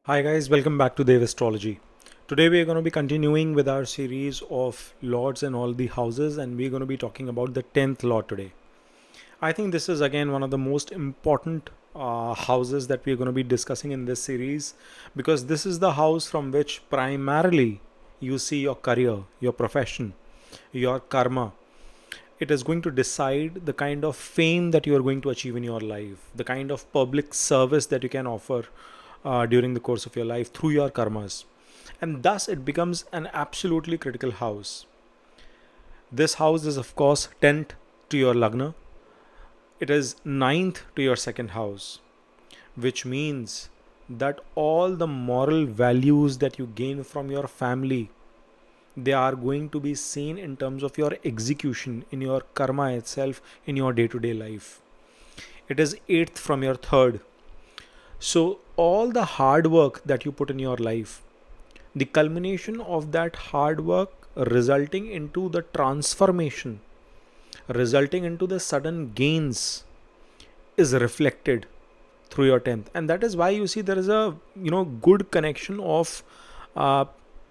Hi guys, welcome back to Vedic Astrology. Today we are going to be continuing with our series of lords and all the houses, and we're going to be talking about the 10th lord today. I think this is again one of the most important houses that we're going to be discussing in this series, because this is the house from which primarily you see your career, your profession, your karma. It is going to decide the kind of fame that you are going to achieve in your life, the kind of public service that you can offer during the course of your life through your karmas. And thus, it becomes an absolutely critical house. This house is, of course, 10th to your Lagna, it is ninth to your second house, which means that all the moral values that you gain from your family, they are going to be seen in terms of your execution in your karma itself in your day-to-day life. It is eighth from your third. So all the hard work that you put in your life, the culmination of that hard work resulting into the transformation, resulting into the sudden gains, is reflected through your 10th. And that is why you see there is a good connection of uh,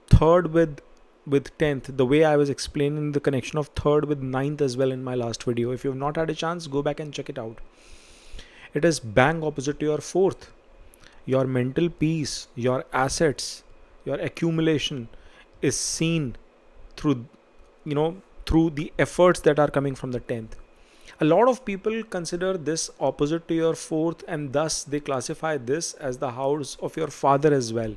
third with 10th, the way I was explaining the connection of third with ninth as well in my last video. If you have not had a chance, go back and check it out. It is bang opposite to your fourth. Your mental peace, your assets, your accumulation is seen through through the efforts that are coming from the 10th. A lot of people consider this opposite to your fourth, and thus they classify this as the house of your father as well.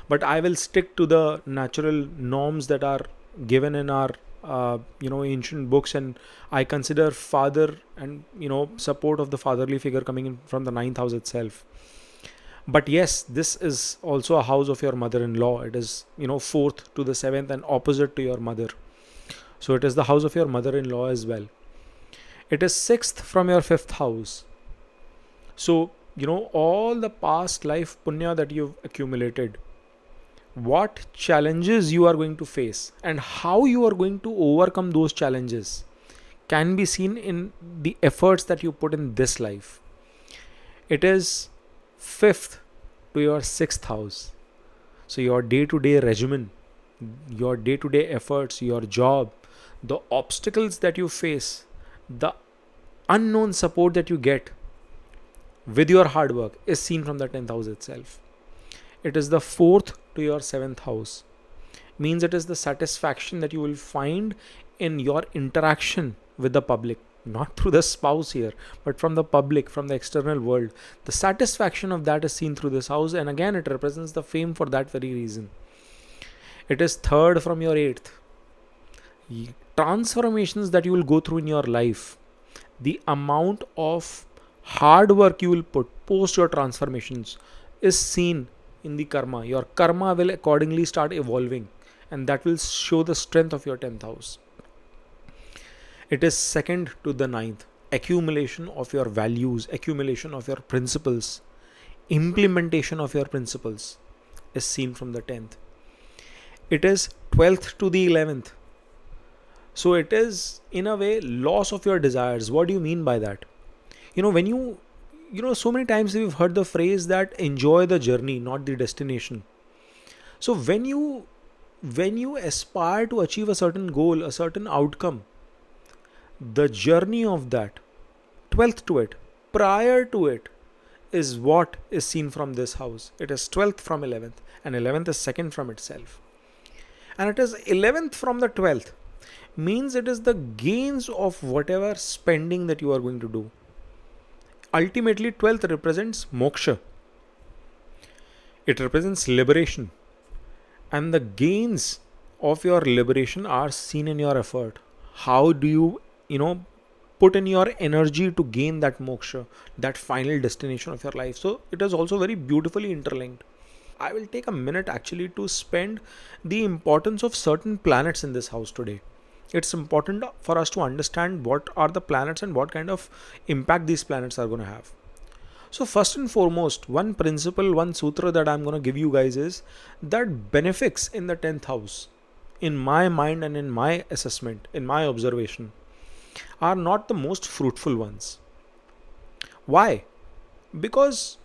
But I will stick to the natural norms that are given in our ancient books, and I consider father and support of the fatherly figure coming in from the ninth house itself. But yes, this is also a house of your mother-in-law. It is fourth to the seventh and opposite to your mother, so it is the house of your mother-in-law as well. It is sixth from your fifth house. So all the past life punya that you've accumulated, what challenges you are going to face and how you are going to overcome those challenges can be seen in the efforts that you put in this life. It is fifth to your sixth house. So your day-to-day regimen, your day-to-day efforts, your job, the obstacles that you face, the unknown support that you get with your hard work is seen from the 10th house itself. It is the fourth to your seventh house. Means it is the satisfaction that you will find in your interaction with the public, not through the spouse here, but from the public, from the external world. The satisfaction of that is seen through this house, and again, it represents the fame for that very reason. It is third from your eighth. Transformations that you will go through in your life, the amount of hard work you will put post your transformations is seen in the karma. Your karma will accordingly start evolving, and that will show the strength of your 10th house. It is second to the ninth. Accumulation of your values, accumulation of your principles, implementation of your principles is seen from the 10th. It is 12th to the 11th. So it is, in a way, loss of your desires. What do you mean by that? When so many times we've heard the phrase that enjoy the journey, not the destination. So when you aspire to achieve a certain goal, a certain outcome, the journey of that, 12th to it, prior to it, is what is seen from this house. It is 12th from 11th, and 11th is second from itself. And it is 11th from the 12th, means it is the gains of whatever spending that you are going to do. Ultimately, 12th represents moksha. It represents liberation. And the gains of your liberation are seen in your effort. How do you, put in your energy to gain that moksha, that final destination of your life? So it is also very beautifully interlinked. I will take a minute actually to spend the importance of certain planets in this house today. It's important for us to understand what are the planets and what kind of impact these planets are going to have. So first and foremost, one principle, one sutra that I'm going to give you guys is that benefics in the 10th house, in my mind and in my assessment, in my observation, are not the most fruitful ones. Why? Because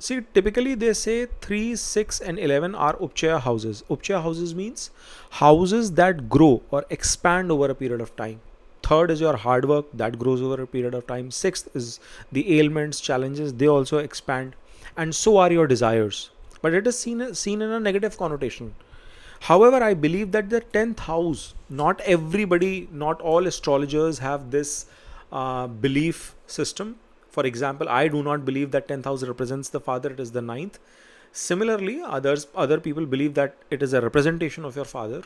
See, typically they say 3, 6, and 11 are Upchaya houses. Upchaya houses means houses that grow or expand over a period of time. Third is your hard work that grows over a period of time. Sixth is the ailments, challenges, they also expand. And so are your desires. But it is seen in a negative connotation. However, I believe that the 10th house, not everybody, not all astrologers have this belief system. For example, I do not believe that 10th house represents the father, it is the ninth. Similarly, other people believe that it is a representation of your father.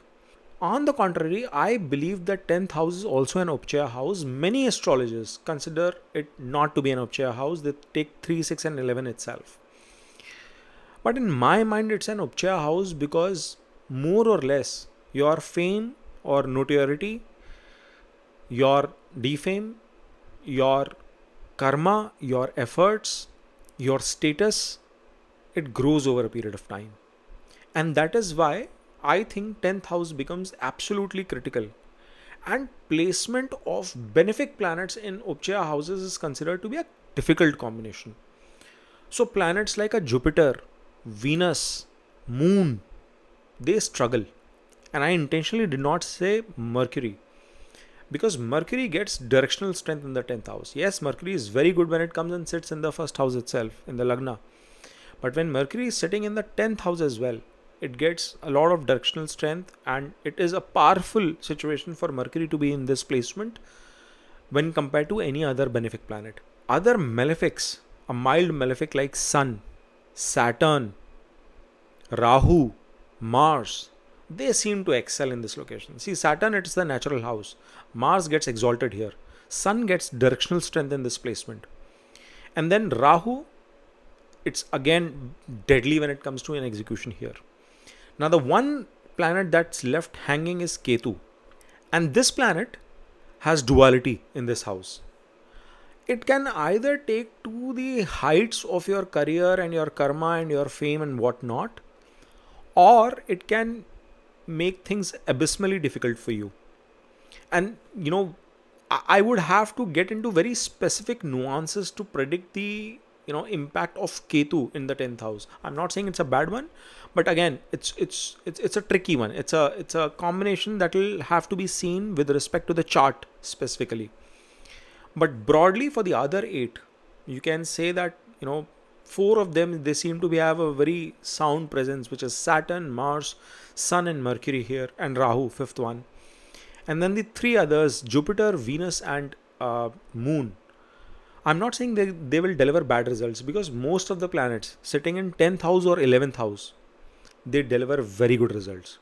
On the contrary, I believe that 10th house is also an Upchaya house. Many astrologers consider it not to be an Upchaya house. They take 3, 6, and 11 itself. But in my mind, it's an Upchaya house because more or less your fame or notoriety, your defame, your karma, your efforts, your status, it grows over a period of time. And that is why I think 10th house becomes absolutely critical. And placement of benefic planets in Upchaya houses is considered to be a difficult combination. So planets like a Jupiter, Venus, Moon, they struggle. And I intentionally did not say Mercury because Mercury gets directional strength in the 10th house. Yes, Mercury is very good when it comes and sits in the first house itself, in the Lagna. But when Mercury is sitting in the 10th house as well, it gets a lot of directional strength, and it is a powerful situation for Mercury to be in this placement when compared to any other benefic planet. Other malefics, a mild malefic like Sun, Saturn, Rahu, Mars, they seem to excel in this location. See, Saturn, it's the natural house. Mars gets exalted here. Sun gets directional strength in this placement. And then Rahu, it's again deadly when it comes to an execution here. Now, the one planet that's left hanging is Ketu. And this planet has duality in this house. It can either take to the heights of your career and your karma and your fame and whatnot, or it can make things abysmally difficult for you. And I would have to get into very specific nuances to predict the impact of Ketu in the 10th house. I'm not saying it's a bad one, but again, it's a tricky one. It's a combination that will have to be seen with respect to the chart specifically. But broadly, for the other 8, you can say that four of them, they seem to have a very sound presence, which is Saturn, Mars, Sun and Mercury here, and Rahu, fifth one. And then the 3 others, Jupiter, Venus and Moon. I'm not saying they will deliver bad results, because most of the planets sitting in 10th house or 11th house, they deliver very good results.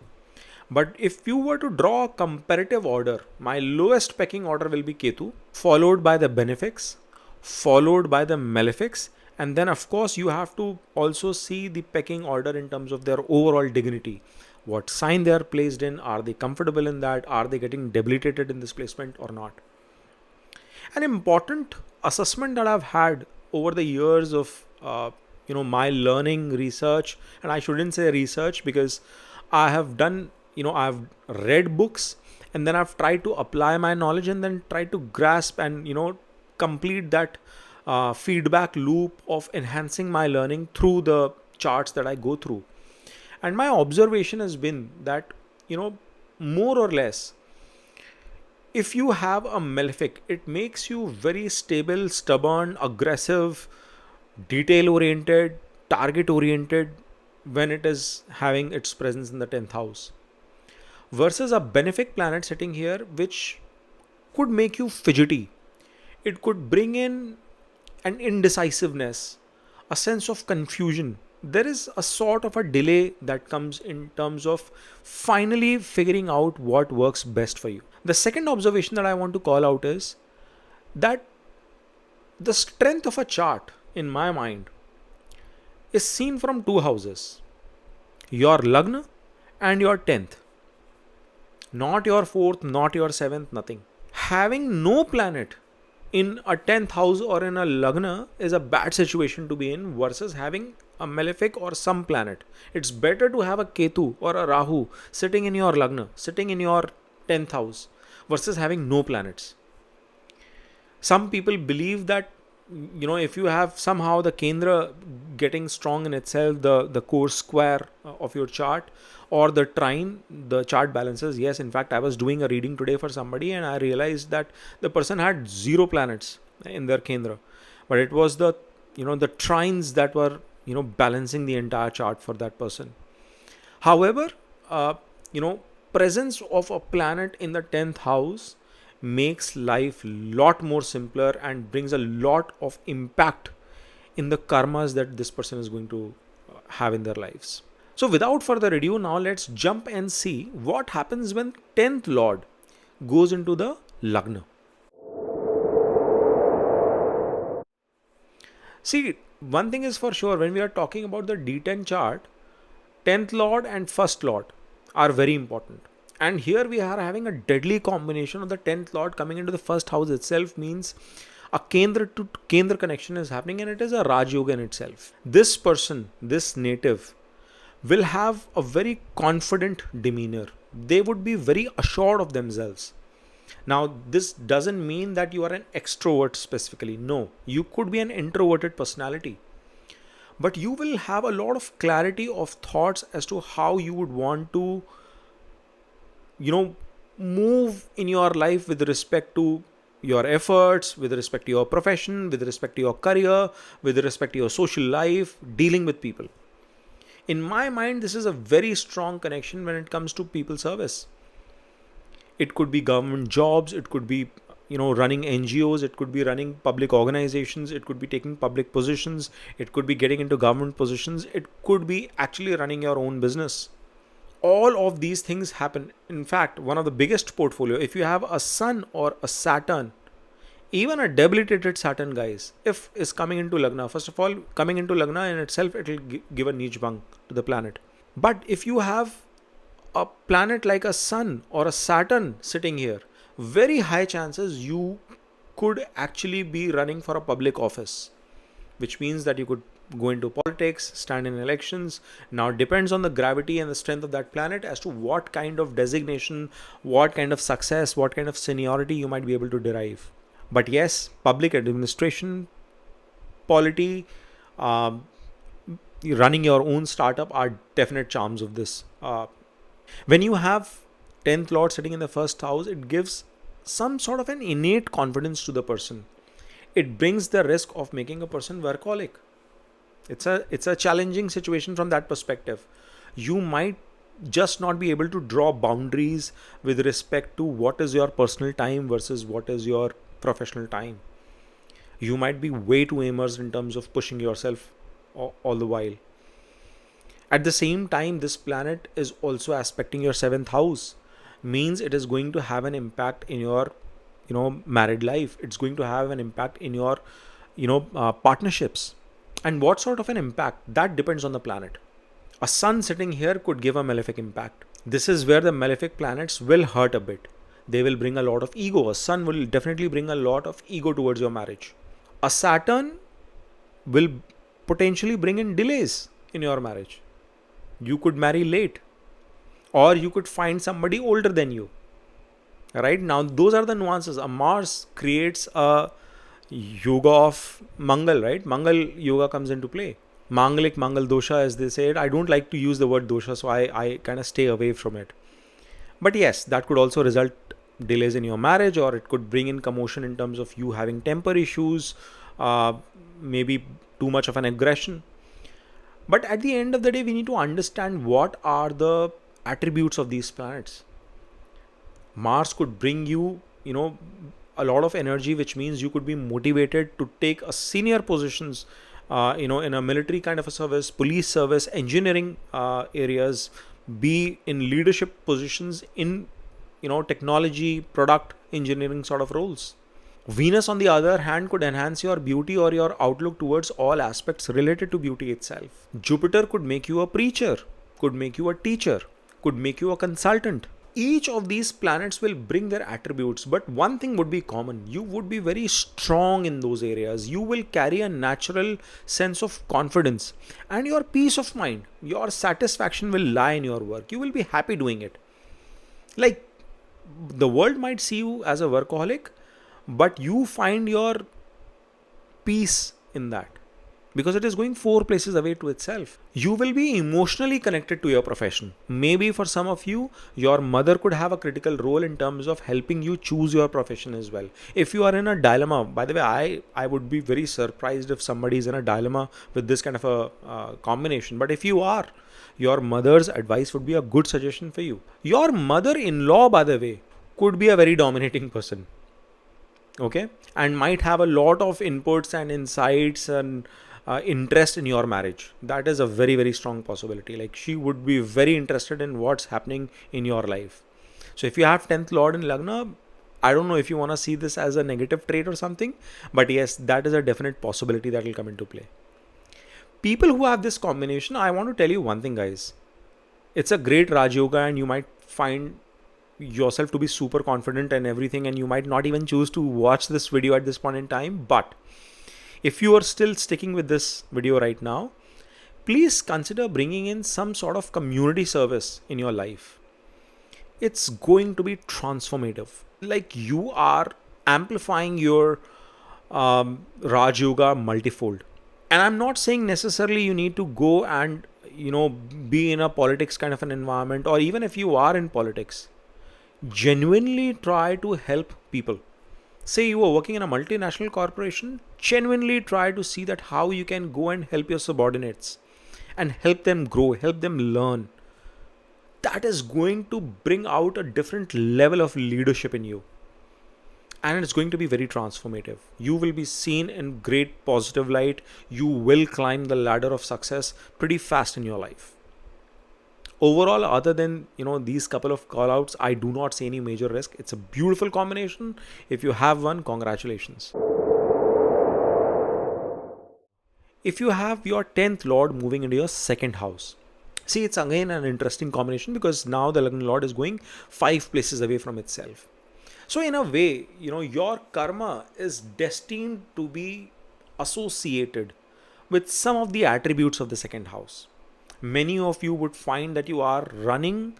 But if you were to draw a comparative order, my lowest pecking order will be Ketu, followed by the benefics, followed by the malefics, and then of course you have to also see the pecking order in terms of their overall dignity. What sign they are placed in, are they comfortable in that, are they getting debilitated in this placement or not? An important assessment that I've had over the years of my learning research, and I shouldn't say research because I have done I've read books, and then I've tried to apply my knowledge and then try to grasp and complete that feedback loop of enhancing my learning through the charts that I go through. And my observation has been that more or less, if you have a malefic, it makes you very stable, stubborn, aggressive, detail oriented, target oriented when it is having its presence in the 10th house. Versus a benefic planet sitting here, which could make you fidgety. It could bring in an indecisiveness, a sense of confusion. There is a sort of a delay that comes in terms of finally figuring out what works best for you. The second observation that I want to call out is that the strength of a chart, in my mind, is seen from 2 houses: your Lagna and your 10th. Not your 4th, not your 7th, nothing. Having no planet in a 10th house or in a Lagna is a bad situation to be in, versus having a malefic or some planet. It's better to have a Ketu or a Rahu sitting in your Lagna, sitting in your 10th house, versus having no planets. Some people believe that if you have somehow the Kendra getting strong in itself, the core square of your chart, or the trine, the chart balances. Yes, in fact, I was doing a reading today for somebody, and I realized that the person had 0 planets in their kendra, but it was the trines that were balancing the entire chart for that person. However, uh, you know, presence of a planet in the 10th house makes life lot more simpler and brings a lot of impact in the karmas that this person is going to have in their lives. So, without further ado, now let's jump and see what happens when 10th lord goes into the lagna. See, one thing is for sure, when we are talking about the D10 chart, 10th lord and first lord are very important. And here we are having a deadly combination of the 10th lord coming into the first house itself, means a Kendra to Kendra connection is happening, and it is a Raj Yoga in itself. This person, this native, will have a very confident demeanor. They would be very assured of themselves. Now, this doesn't mean that you are an extrovert specifically. No, you could be an introverted personality, but you will have a lot of clarity of thoughts as to how you would want to you know move in your life with respect to your efforts, with respect to your profession, with respect to your career, with respect to your social life, dealing with people. In my mind, this is a very strong connection when it comes to people service. It could be government jobs, it could be running NGOs, it could be running public organizations, it could be taking public positions, it could be getting into government positions, it could be actually running your own business. All of these things happen. In fact, one of the biggest portfolio, if you have a sun or a Saturn, even a debilitated Saturn, guys, if is coming into lagna, first of all, coming into lagna in itself, it will give a niche bang to the planet. But if you have a planet like a sun or a Saturn sitting here, very high chances you could actually be running for a public office, which means that you could go into politics, stand in elections. Now it depends on the gravity and the strength of that planet as to what kind of designation, what kind of success, what kind of seniority you might be able to derive. But yes, public administration, polity, um, running your own startup are definite charms of this. When you have 10th lord sitting in the first house, it gives some sort of an innate confidence to the person. It brings the risk of making a person workaholic. It's a challenging situation from that perspective. You might just not be able to draw boundaries with respect to what is your personal time versus what is your professional time. You might be way too immersed in terms of pushing yourself all the while. At the same time, this planet is also aspecting your seventh house, means it is going to have an impact in your married life. It's going to have an impact in your partnerships. And what sort of an impact, that depends on the planet. A sun sitting here could give a malefic impact. This is where the malefic planets will hurt a bit. They will bring a lot of ego. A sun will definitely bring a lot of ego towards your marriage. A Saturn will potentially bring in delays in your marriage. You could marry late, or you could find somebody older than you. Right now, those are the nuances. A Mars creates a yoga of Mangal, right? Mangal yoga comes into play. Mangalik, Mangal dosha, as they say it. I don't like to use the word dosha, so I kind of stay away from it. But yes, that could also result delays in your marriage, or it could bring in commotion in terms of you having temper issues, uh, maybe too much of an aggression. But at the end of the day, we need to understand what are the attributes of these planets. Mars could bring you, a lot of energy, which means you could be motivated to take a senior positions, in a military kind of a service, police service, engineering areas, be in leadership positions in, technology, product engineering sort of roles. Venus, on the other hand, could enhance your beauty or your outlook towards all aspects related to beauty itself. Jupiter could make you a preacher, could make you a teacher, could make you a consultant. Each of these planets will bring their attributes, but one thing would be common. You would be very strong in those areas. You will carry a natural sense of confidence, and your peace of mind, your satisfaction will lie in your work. You will be happy doing it. Like, the world might see you as a workaholic, but you find your peace in that. because it is going 4 places away to itself. You will be emotionally connected to your profession. Maybe for some of you, your mother could have a critical role in terms of helping you choose your profession as well. If you are in a dilemma, by the way, I would be very surprised if somebody is in a dilemma with this kind of a combination. But if you are, your mother's advice would be a good suggestion for you. Your mother in law, by the way, could be a very dominating person, okay, and might have a lot of inputs and insights and interest in your marriage. That is a very, very strong possibility. Like, she would be very interested in what's happening in your life. So if you have 10th lord in lagna, I don't know if you want to see this as a negative trait or something, but yes, that is a definite possibility that will come into play. People who have this combination, I want to tell you one thing, guys. It's a great Raj Yoga, and you might find yourself to be super confident and everything, and you might not even choose to watch this video at this point in time. But if you are still sticking with this video right now, please consider bringing in some sort of community service in your life. It's going to be transformative. Like, you are amplifying your Raj Yoga multifold. And I'm not saying necessarily you need to go and, be in a politics kind of an environment, or even if you are in politics, genuinely try to help people. Say you are working in a multinational corporation, genuinely try to see that how you can go and help your subordinates and help them grow, help them learn. That is going to bring out a different level of leadership in you. And it's going to be very transformative. You will be seen in great positive light. You will climb the ladder of success pretty fast in your life. Overall, other than these couple of call outs, I do not see any major risk. It's a beautiful combination. If you have one, congratulations. If you have your 10th lord moving into your second house, see, it's again an interesting combination, because now the Lagna lord is going 5 places away from itself. So in a way, your karma is destined to be associated with some of the attributes of the second house. Many of you would find that you are running,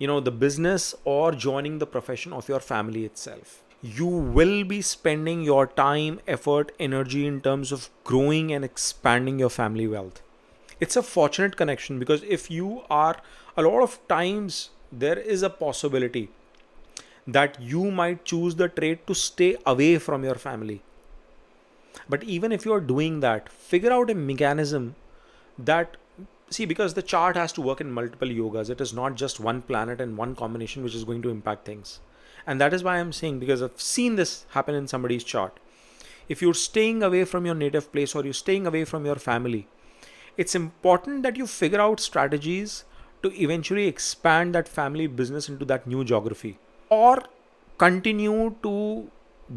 the business or joining the profession of your family itself. You will be spending your time, effort, energy in terms of growing and expanding your family wealth. It's a fortunate connection, because if you are, a lot of times there is a possibility that you might choose the trait to stay away from your family. But even if you are doing that, figure out a mechanism that, see, because the chart has to work in multiple yogas. It is not just one planet and one combination which is going to impact things. And that is why I'm saying, because I've seen this happen in somebody's chart. If you're staying away from your native place, or you're staying away from your family, it's important that you figure out strategies to eventually expand that family business into that new geography, or continue to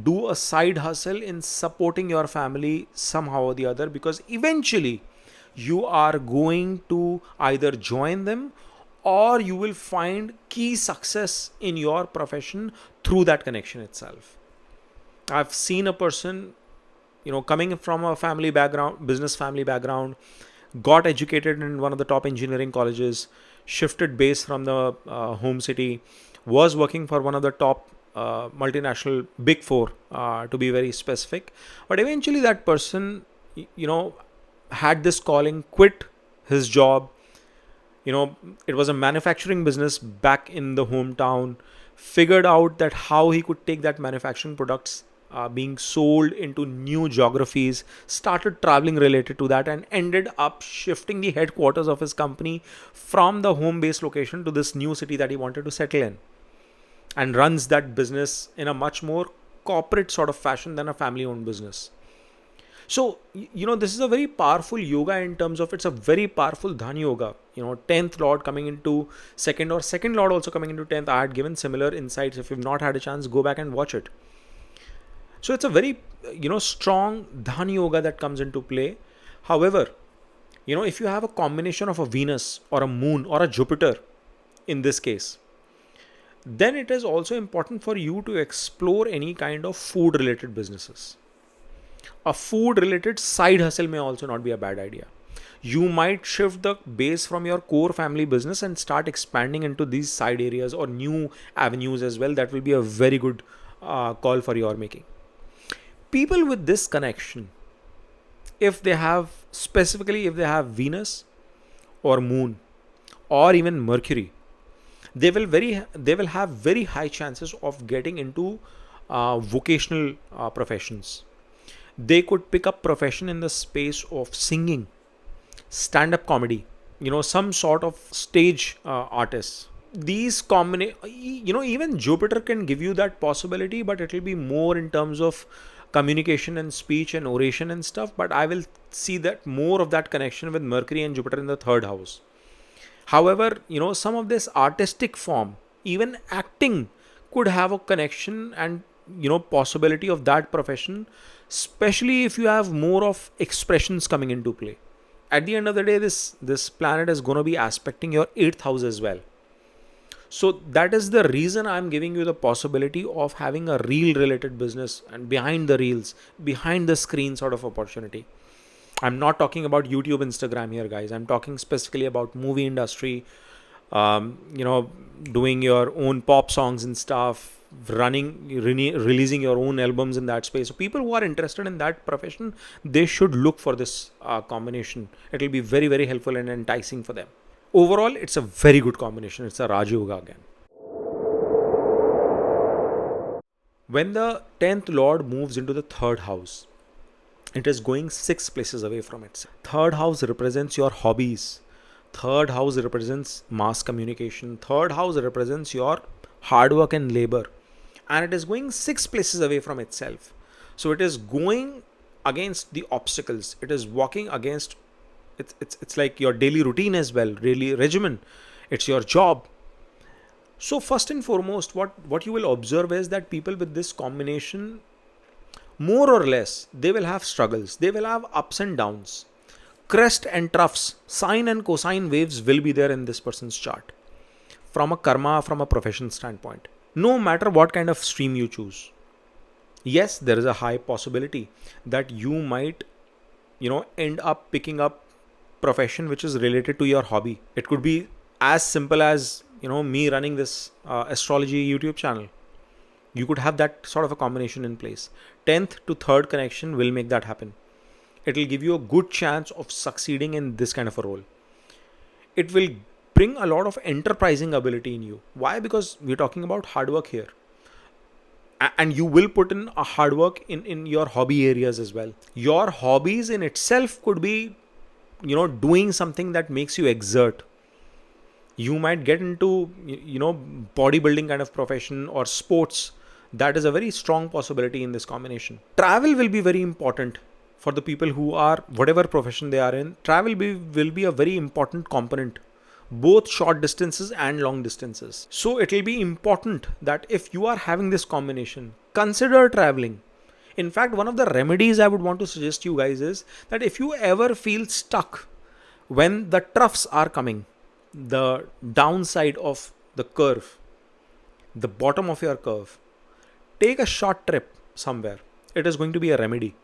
do a side hustle in supporting your family somehow or the other, because eventually you are going to either join them, or you will find key success in your profession through that connection itself. I've seen a person, coming from a family background, business family background, got educated in one of the top engineering colleges, shifted base from the home city, was working for one of the top multinational big four, to be very specific. But eventually that person, had this calling, quit his job. It was a manufacturing business back in the hometown, figured out that how he could take that manufacturing products being sold into new geographies, started traveling related to that, and ended up shifting the headquarters of his company from the home base location to this new city that he wanted to settle in, and runs that business in a much more corporate sort of fashion than a family owned business. So, this is a very powerful yoga in terms of, it's a very powerful dhan yoga. 10th lord coming into second, or second lord also coming into 10th. I had given similar insights. If you've not had a chance, go back and watch it. So it's a very, strong dhan yoga that comes into play. However, if you have a combination of a Venus or a moon or a Jupiter in this case, then it is also important for you to explore any kind of food related businesses. A food related side hustle may also not be a bad idea. You might shift the base from your core family business and start expanding into these side areas or new avenues as well. That will be a very good call for your making. People with this connection if they have, specifically if they have Venus or Moon or even Mercury, they will have very high chances of getting into vocational professions. They could pick up profession in the space of singing, stand up comedy, some sort of stage artists. These even Jupiter can give you that possibility, but it will be more in terms of communication and speech and oration and stuff. But I will see that more of that connection with Mercury and Jupiter in the third house. However, some of this artistic form, even acting, could have a connection and possibility of that profession, especially if you have more of expressions coming into play. At the end of the day, this planet is going to be aspecting your 8th house as well. So that is the reason I'm giving you the possibility of having a reel related business and behind the reels, behind the screen sort of opportunity. I'm not talking about YouTube, Instagram here, guys. I'm talking specifically about movie industry, doing your own pop songs and stuff, releasing your own albums in that space. So people who are interested in that profession, they should look for this combination. It will be very, very helpful and enticing for them. Overall, it's a very good combination. It's a Raj Yoga again. When the 10th Lord moves into the third house, it is going 6 places away from it. Third house represents your hobbies. Third house represents mass communication. Third house represents your hard work and labor. And it is going 6 places away from itself. So it is going against the obstacles. It is walking against, it's like your daily routine as well, daily regimen. It's your job. So first and foremost, what you will observe is that people with this combination, more or less, they will have struggles. They will have ups and downs. Crest and troughs, sine and cosine waves will be there in this person's chart. From a karma, from a profession standpoint. No matter what kind of stream you choose. Yes, there is a high possibility that you might, end up picking up profession which is related to your hobby. It could be as simple as, me running this astrology YouTube channel. You could have that sort of a combination in place. 10th to 3rd connection will make that happen. It will give you a good chance of succeeding in this kind of a role. It will bring a lot of enterprising ability in you. Why? Because we're talking about hard work here. And you will put in a hard work in your hobby areas as well. Your hobbies in itself could be, doing something that makes you exert. You might get into, bodybuilding kind of profession or sports. That is a very strong possibility in this combination. Travel will be very important for the people who are, whatever profession they are in. Travel will be a very important component, both short distances and long distances. So it will be important that if you are having this combination, consider traveling. In fact, one of the remedies I would want to suggest you guys is that if you ever feel stuck when the troughs are coming, the downside of the curve, the bottom of your curve, take a short trip somewhere. It is going to be a remedy.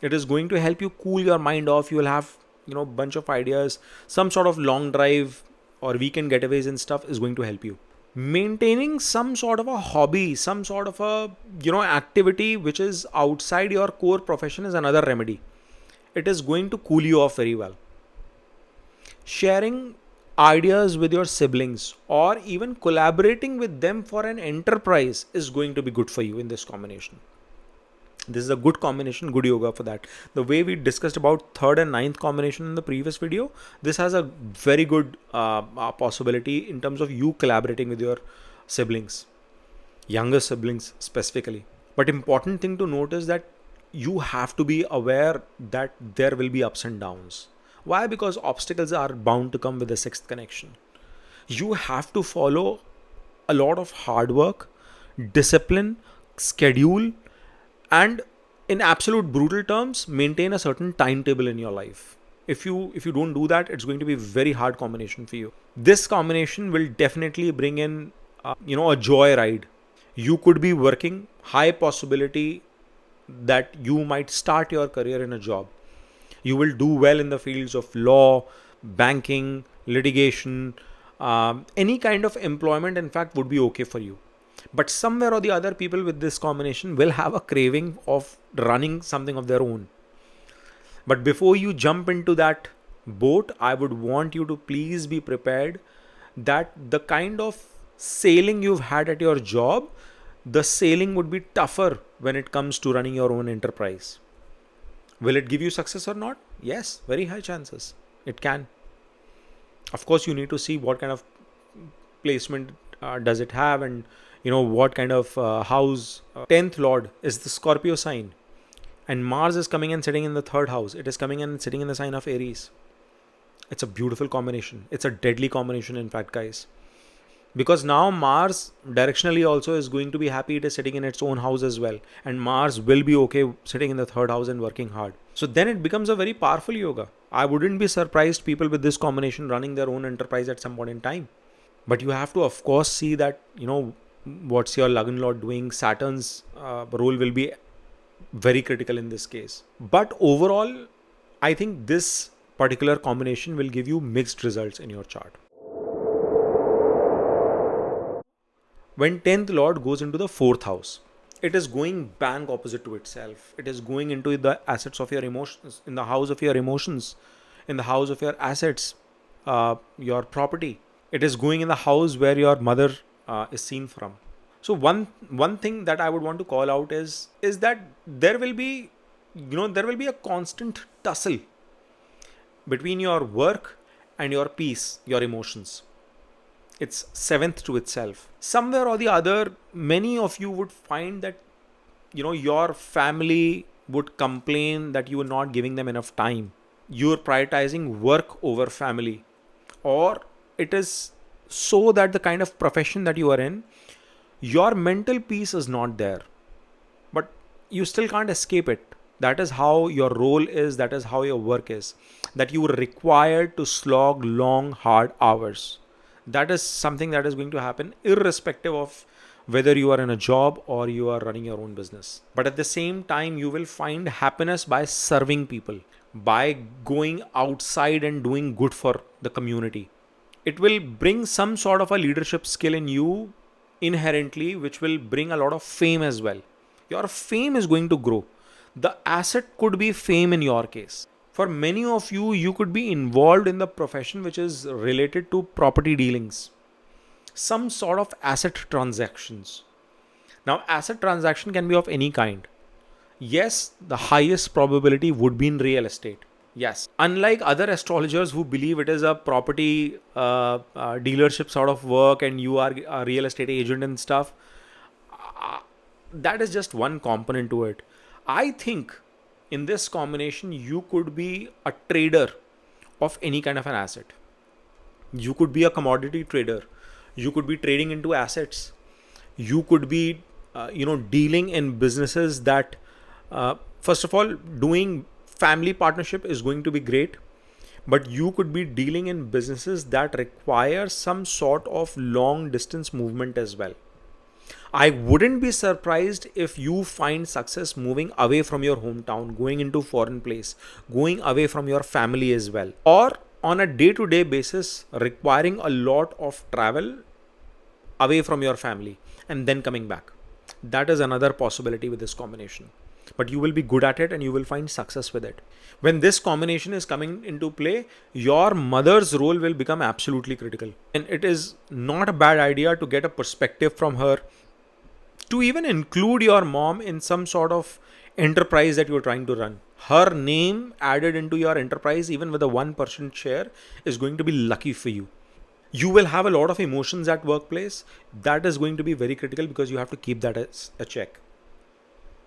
It is going to help you cool your mind off. You will have, bunch of ideas. Some sort of long drive or weekend getaways and stuff is going to help you. Maintaining some sort of a hobby, some sort of a, activity which is outside your core profession is another remedy. It is going to cool you off very well. Sharing ideas with your siblings or even collaborating with them for an enterprise is going to be good for you in this combination. This is a good combination, good yoga for that. The way we discussed about 3rd and 9th combination in the previous video, this has a very good possibility in terms of you collaborating with your siblings, younger siblings specifically. But important thing to note is that you have to be aware that there will be ups and downs. Why? Because obstacles are bound to come with the 6th connection. You have to follow a lot of hard work, discipline, schedule, and in absolute brutal terms, maintain a certain timetable in your life. If you don't do that, it's going to be a very hard combination for you. This combination will definitely bring in, a joy ride. You could be working, high possibility that you might start your career in a job. You will do well in the fields of law, banking, litigation, any kind of employment, in fact, would be okay for you. But somewhere or the other, people with this combination will have a craving of running something of their own. But before you jump into that boat, I would want you to please be prepared that the kind of sailing you've had at your job, the sailing would be tougher when it comes to running your own enterprise. Will it give you success or not? Yes, very high chances. It can. Of course, you need to see what kind of placement does it have, and what kind of house. 10th lord is the Scorpio sign, and Mars is coming and sitting in the third house. It is coming and sitting in the sign of Aries. It's a beautiful combination. It's a deadly combination, in fact, guys. Because now Mars directionally also is going to be happy it is sitting in its own house as well. And Mars will be okay sitting in the third house and working hard. So then it becomes a very powerful yoga. I wouldn't be surprised people with this combination running their own enterprise at some point in time. But you have to, of course, see that, what's your Lagna Lord doing. Saturn's role will be very critical in this case. But overall, I think this particular combination will give you mixed results in your chart. When 10th lord goes into the 4th house, it is going bang opposite to itself. It is going into the assets of your emotions, in the house of your emotions, in the house of your assets, your property. It is going in the house where your mother is seen from. So one thing that I would want to call out is that there will be a constant tussle between your work and your peace, your emotions. It's 7th to itself. Somewhere or the other, many of you would find that your family would complain that you are not giving them enough time. You're prioritizing work over family, or it is so that the kind of profession that you are in, your mental peace is not there, but you still can't escape it. That is how your role is, that is how your work is, that you are required to slog long hard hours. That is something that is going to happen irrespective of whether you are in a job or you are running your own business. But at the same time, you will find happiness by serving people, by going outside and doing good for the community. It will bring some sort of a leadership skill in you inherently, which will bring a lot of fame as well. Your fame is going to grow. The asset could be fame in your case. For many of you, you could be involved in the profession which is related to property dealings, some sort of asset transactions. Now, asset transaction can be of any kind. Yes, the highest probability would be in real estate. Yes. Unlike other astrologers who believe it is a property dealership sort of work and you are a real estate agent and stuff, that is just one component to it. I think in this combination, you could be a trader of any kind of an asset. You could be a commodity trader. You could be trading into assets. You could be, dealing in businesses that, first of all, doing family partnership is going to be great. But you could be dealing in businesses that require some sort of long distance movement as well. I wouldn't be surprised if you find success moving away from your hometown, going into foreign place, going away from your family as well, or on a day-to-day basis requiring a lot of travel away from your family and then coming back. That is another possibility with this combination. But you will be good at it and you will find success with it. When this combination is coming into play, your mother's role will become absolutely critical. And it is not a bad idea to get a perspective from her, to even include your mom in some sort of enterprise that you're trying to run. Her name added into your enterprise, even with a 1% share, is going to be lucky for you. You will have a lot of emotions at workplace. That is going to be very critical because you have to keep that as a check.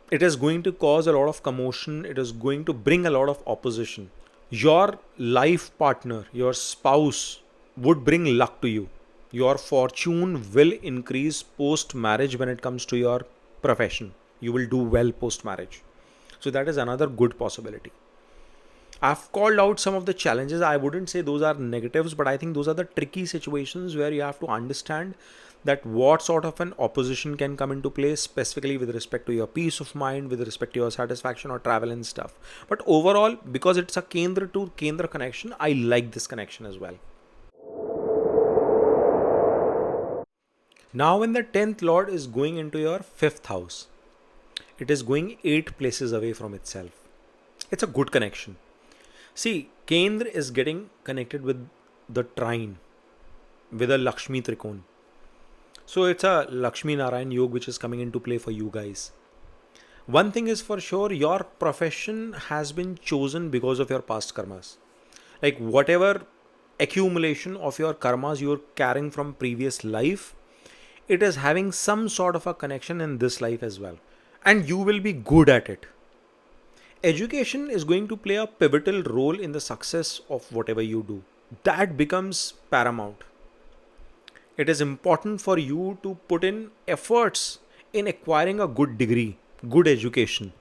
It is going to cause a lot of commotion. It is going to bring a lot of opposition. Your life partner, your spouse, would bring luck to you. Your fortune will increase post marriage when it comes to your profession. You will do well post marriage. So that is another good possibility. I've called out some of the challenges. I wouldn't say those are negatives, but I think those are the tricky situations where you have to understand that what sort of an opposition can come into play, specifically with respect to your peace of mind, with respect to your satisfaction or travel and stuff. But overall, because it's a Kendra to Kendra connection, I like this connection as well. Now, when the 10th lord is going into your 5th house, it is going 8 places away from itself. It's a good connection. See, Kendra is getting connected with the trine, with a Lakshmi Trikon. So it's a Lakshmi Narayan Yoga which is coming into play for you guys. One thing is for sure, your profession has been chosen because of your past karmas. Like whatever accumulation of your karmas you're carrying from previous life, it is having some sort of a connection in this life as well. And you will be good at it. Education is going to play a pivotal role in the success of whatever you do. That becomes paramount. It is important for you to put in efforts in acquiring a good degree, good education.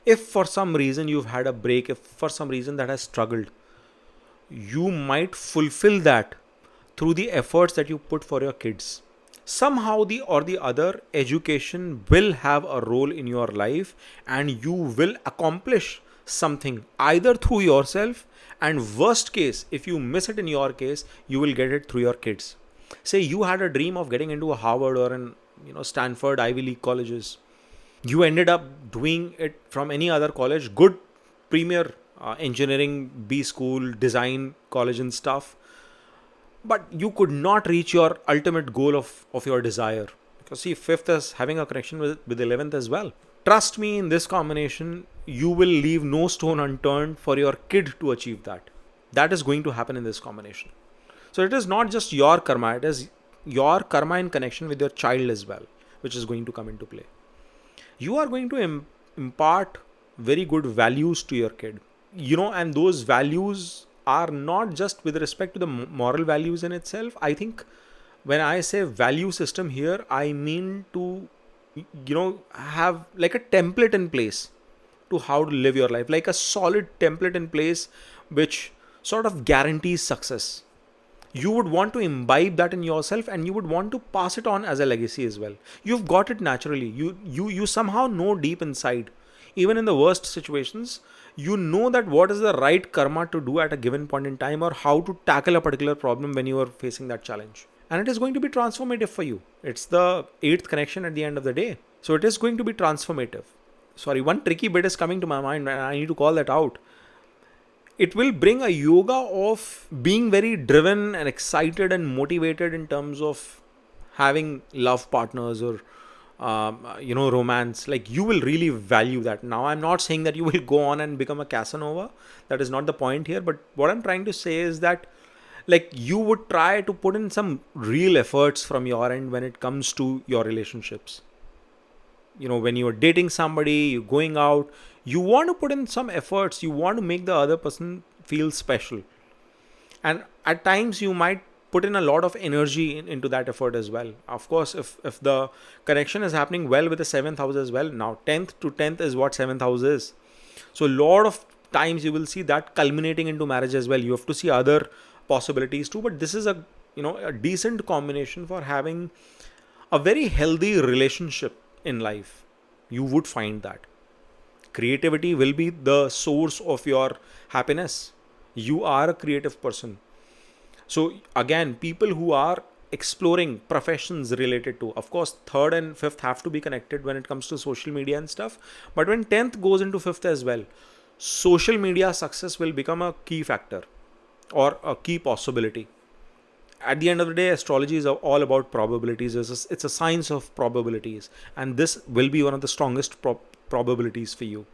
If for some reason you've had a break, if for some reason that has struggled, you might fulfill that through the efforts that you put for your kids. Somehow the or the other, education will have a role in your life and you will accomplish something either through yourself, and worst case, if you miss it in your case, you will get it through your kids. Say you had a dream of getting into a Harvard or an Stanford Ivy League colleges. You ended up doing it from any other college, good premier engineering B school, design college and stuff, but you could not reach your ultimate goal of your desire. Because see, fifth is having a connection with 11th as well. Trust me, in this combination, you will leave no stone unturned for your kid to achieve that. That is going to happen in this combination. So it is not just your karma, it is your karma in connection with your child as well, which is going to come into play. You are going to impart very good values to your kid. And those values are not just with respect to the moral values in itself. I think when I say value system here, I mean to, have like a template in place to how to live your life, like a solid template in place which sort of guarantees success. You would want to imbibe that in yourself and you would want to pass it on as a legacy as well. You've got it naturally. You somehow know deep inside, even in the worst situations, you know that what is the right karma to do at a given point in time, or how to tackle a particular problem when you are facing that challenge. And it is going to be transformative for you. It's the eighth connection at the end of the day. So it is going to be transformative. Sorry, one tricky bit is coming to my mind and I need to call that out. It will bring a yoga of being very driven and excited and motivated in terms of having love partners or romance. Like, you will really value that. Now, I'm not saying that you will go on and become a Casanova. That is not the point here. But what I'm trying to say is that, like, you would try to put in some real efforts from your end when it comes to your relationships. When you're dating somebody, you're going out, you want to put in some efforts. You want to make the other person feel special. And at times you might put in a lot of energy into that effort as well. Of course, if the connection is happening well with the 7th house as well. Now 10th to 10th is what 7th house is. So a lot of times you will see that culminating into marriage as well. You have to see other possibilities too, but this is a decent combination for having a very healthy relationship in life. You would find that creativity will be the source of your happiness. You are a creative person. So again, people who are exploring professions related to, of course, third and fifth have to be connected when it comes to social media and stuff. But when 10th goes into fifth as well, social media success will become a key factor or a key possibility. At the end of the day, astrology is all about probabilities. It's a science of probabilities. And this will be one of the strongest probabilities for you.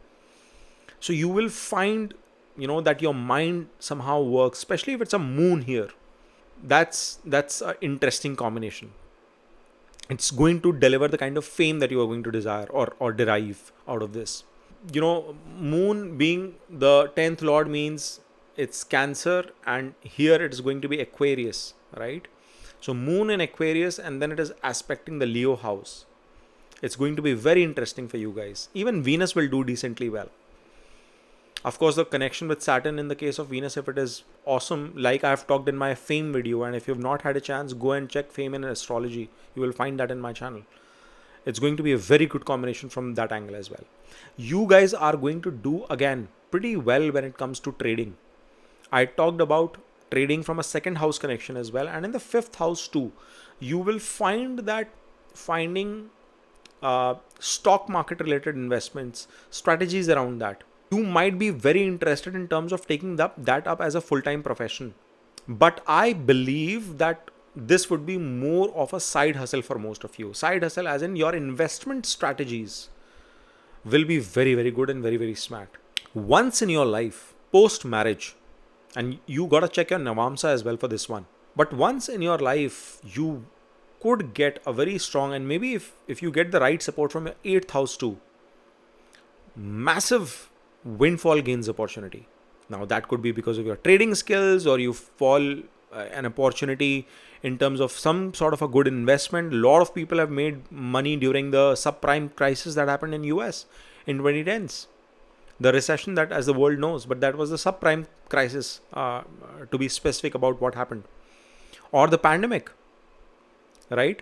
So you will find, that your mind somehow works, especially if it's a moon here. That's an interesting combination. It's going to deliver the kind of fame that you are going to desire or derive out of this. Moon being the 10th lord means it's Cancer, and here it is going to be Aquarius, right? So moon in Aquarius, and then it is aspecting the Leo house. It's going to be very interesting for you guys. Even Venus will do decently well. Of course, the connection with Saturn in the case of Venus, if it is awesome, like I've talked in my fame video, and if you've not had a chance, go and check fame in astrology. You will find that in my channel. It's going to be a very good combination from that angle as well. You guys are going to do, again, pretty well when it comes to trading. I talked about trading from a second house connection as well. And in the fifth house too, you will find that finding stock market related investments, strategies around that. You might be very interested in terms of taking that up as a full-time profession. But I believe that this would be more of a side hustle for most of you. Side hustle, as in your investment strategies, will be very, very good and very, very smart. Once in your life, post marriage, and you gotta check your Navamsa as well for this one. But once in your life, you could get a very strong, and maybe if you get the right support from your 8th house too, massive windfall gains opportunity. Now that could be because of your trading skills, or you fall an opportunity in terms of some sort of a good investment. A lot of people have made money during the subprime crisis that happened in US in 2010s. The recession that, as the world knows, but that was the subprime crisis, to be specific about what happened, or the pandemic, right?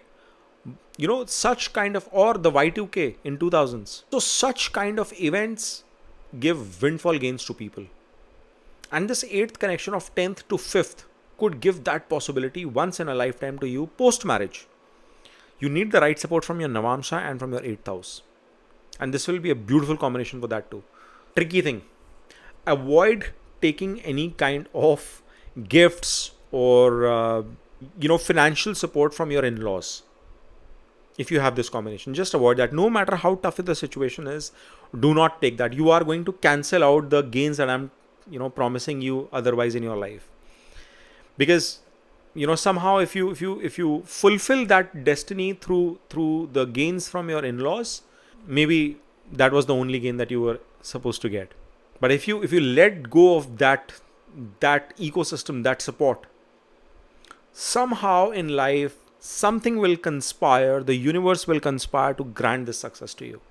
Such kind of, or the Y2K in 2000s. So such kind of events give windfall gains to people. And this 8th connection of 10th to 5th could give that possibility once in a lifetime to you post marriage. You need the right support from your Navamsa and from your 8th house. And this will be a beautiful combination for that too. Tricky thing, avoid taking any kind of gifts or financial support from your in-laws. If you have this combination, just avoid that. No matter how tough the situation is, do not take that. You are going to cancel out the gains that I'm promising you otherwise in your life. Because somehow if you fulfill that destiny through the gains from your in-laws, maybe that was the only gain that you were supposed to get. But if you let go of that ecosystem, that support, somehow in life something will conspire, the universe will conspire to grant this success to you.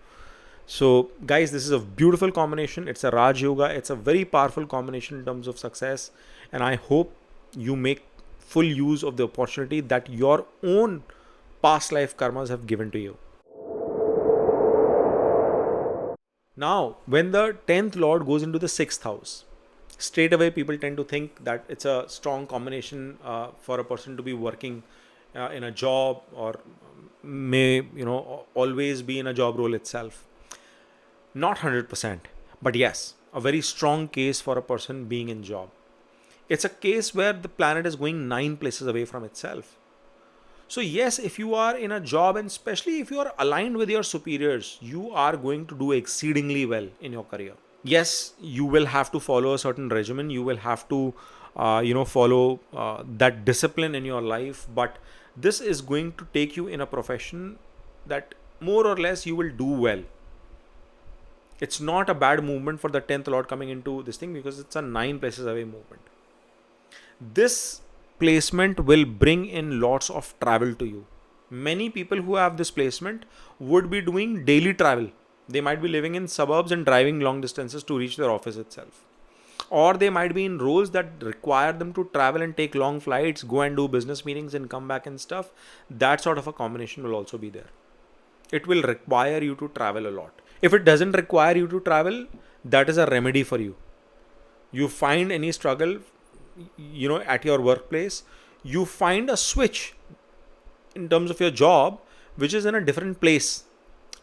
So guys, this is a beautiful combination. It's a Raj Yoga. It's a very powerful combination in terms of success, and I hope you make full use of the opportunity that your own past life karmas have given to you. Now, when the 10th lord goes into the 6th house, straight away people tend to think that it's a strong combination for a person to be working in a job, or may always be in a job role itself. Not 100%, but yes, a very strong case for a person being in job. It's a case where the planet is going 9 places away from itself. So yes, if you are in a job, and especially if you are aligned with your superiors, you are going to do exceedingly well in your career. Yes, you will have to follow a certain regimen. You will have to, follow that discipline in your life. But this is going to take you in a profession that more or less you will do well. It's not a bad movement for the 10th lord coming into this thing, because it's a 9 places away movement. This placement will bring in lots of travel to you. Many people who have this placement would be doing daily travel. They might be living in suburbs and driving long distances to reach their office itself. Or they might be in roles that require them to travel and take long flights, go and do business meetings and come back and stuff. That sort of a combination will also be there. It will require you to travel a lot. If it doesn't require you to travel, that is a remedy for you. You find any struggle, at your workplace, you find a switch in terms of your job, which is in a different place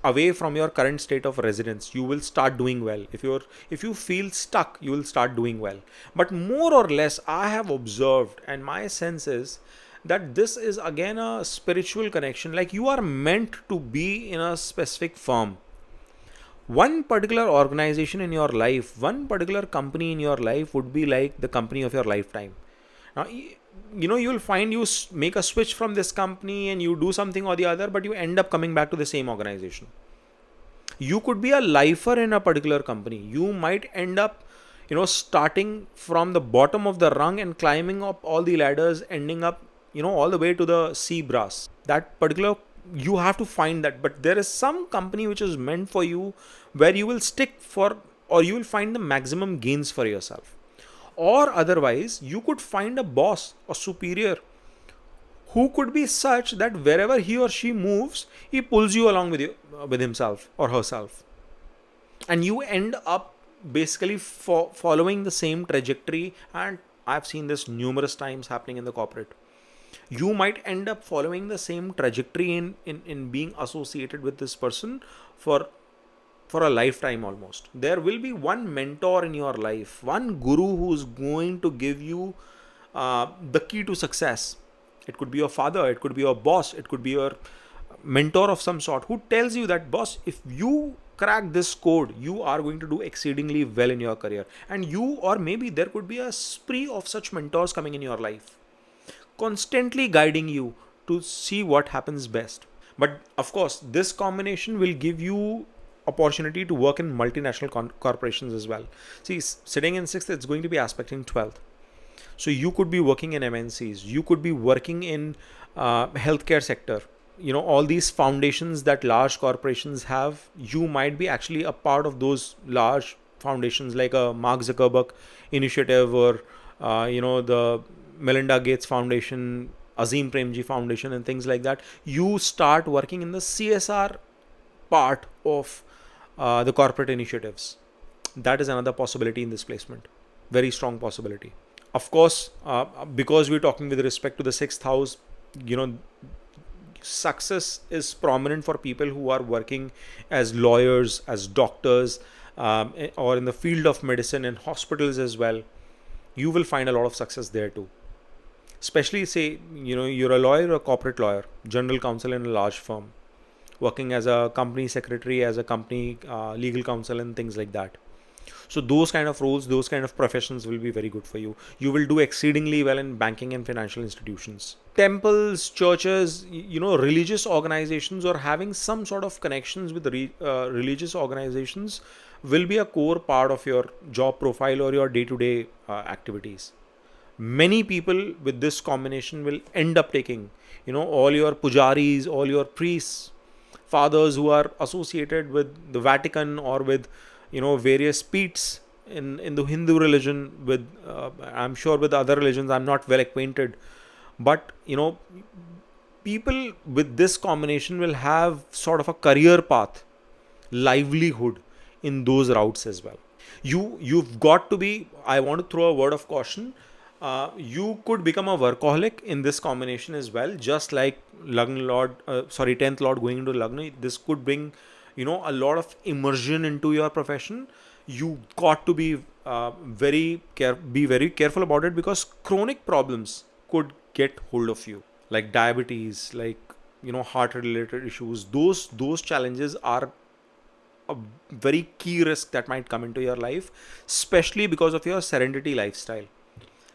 away from your current state of residence. You will start doing well. If you feel stuck, you will start doing well. But more or less, I have observed, and my sense is that this is again a spiritual connection. Like, you are meant to be in a specific firm. One particular organization in your life, one particular company in your life would be like the company of your lifetime. Now, you will find you make a switch from this company and you do something or the other, but you end up coming back to the same organization. You could be a lifer in a particular company. You might end up, starting from the bottom of the rung and climbing up all the ladders, ending up, all the way to the sea brass. That particular, you have to find that. But there is some company which is meant for you, where you will stick for, or you will find the maximum gains for yourself. Or otherwise, you could find a boss or superior who could be such that wherever he or she moves, he pulls you along with himself or herself. And you end up basically following the same trajectory. And I've seen this numerous times happening in the corporate. You might end up following the same trajectory in being associated with this person for for a lifetime almost. There will be one mentor in your life, one guru who's going to give you the key to success. It could be your father, it could be your boss, it could be your mentor of some sort who tells you that, boss, if you crack this code, you are going to do exceedingly well in your career. And you, or maybe there could be a spree of such mentors coming in your life, constantly guiding you to see what happens best. But of course, this combination will give you opportunity to work in multinational corporations as well. See, sitting in 6th, it's going to be aspecting 12th. So you could be working in MNCs, you could be working in healthcare sector. You know, all these foundations that large corporations have, you might be actually a part of those large foundations, like a Mark Zuckerberg initiative, or the Melinda Gates Foundation, Azim Premji Foundation, and things like that. You start working in the CSR part of the corporate initiatives. That is another possibility in this placement. Very strong possibility. Of course, because we're talking with respect to the 6th house, success is prominent for people who are working as lawyers, as doctors, or in the field of medicine and hospitals as well. You will find a lot of success there too. Especially, say, you're a lawyer or a corporate lawyer, general counsel in a large firm, working as a company secretary, as a company legal counsel, and things like that. So those kind of roles, those kind of professions will be very good for you. You will do exceedingly well in banking and financial institutions. Temples, churches, religious organizations, or having some sort of connections with religious organizations will be a core part of your job profile or your day-to-day activities. Many people with this combination will end up taking, all your pujaris, all your priests, fathers who are associated with the Vatican or with various peats in the Hindu religion, with I'm sure with other religions I'm not well acquainted, but people with this combination will have sort of a career path, livelihood in those routes as well. You've got to be, I want to throw a word of caution. You could become a workaholic in this combination as well, just like 10th Lord going into Lagna. This could bring a lot of immersion into your profession. You got to be very careful about it, because chronic problems could get hold of you, like diabetes, like heart related issues. Those challenges are a very key risk that might come into your life, especially because of your serenity lifestyle.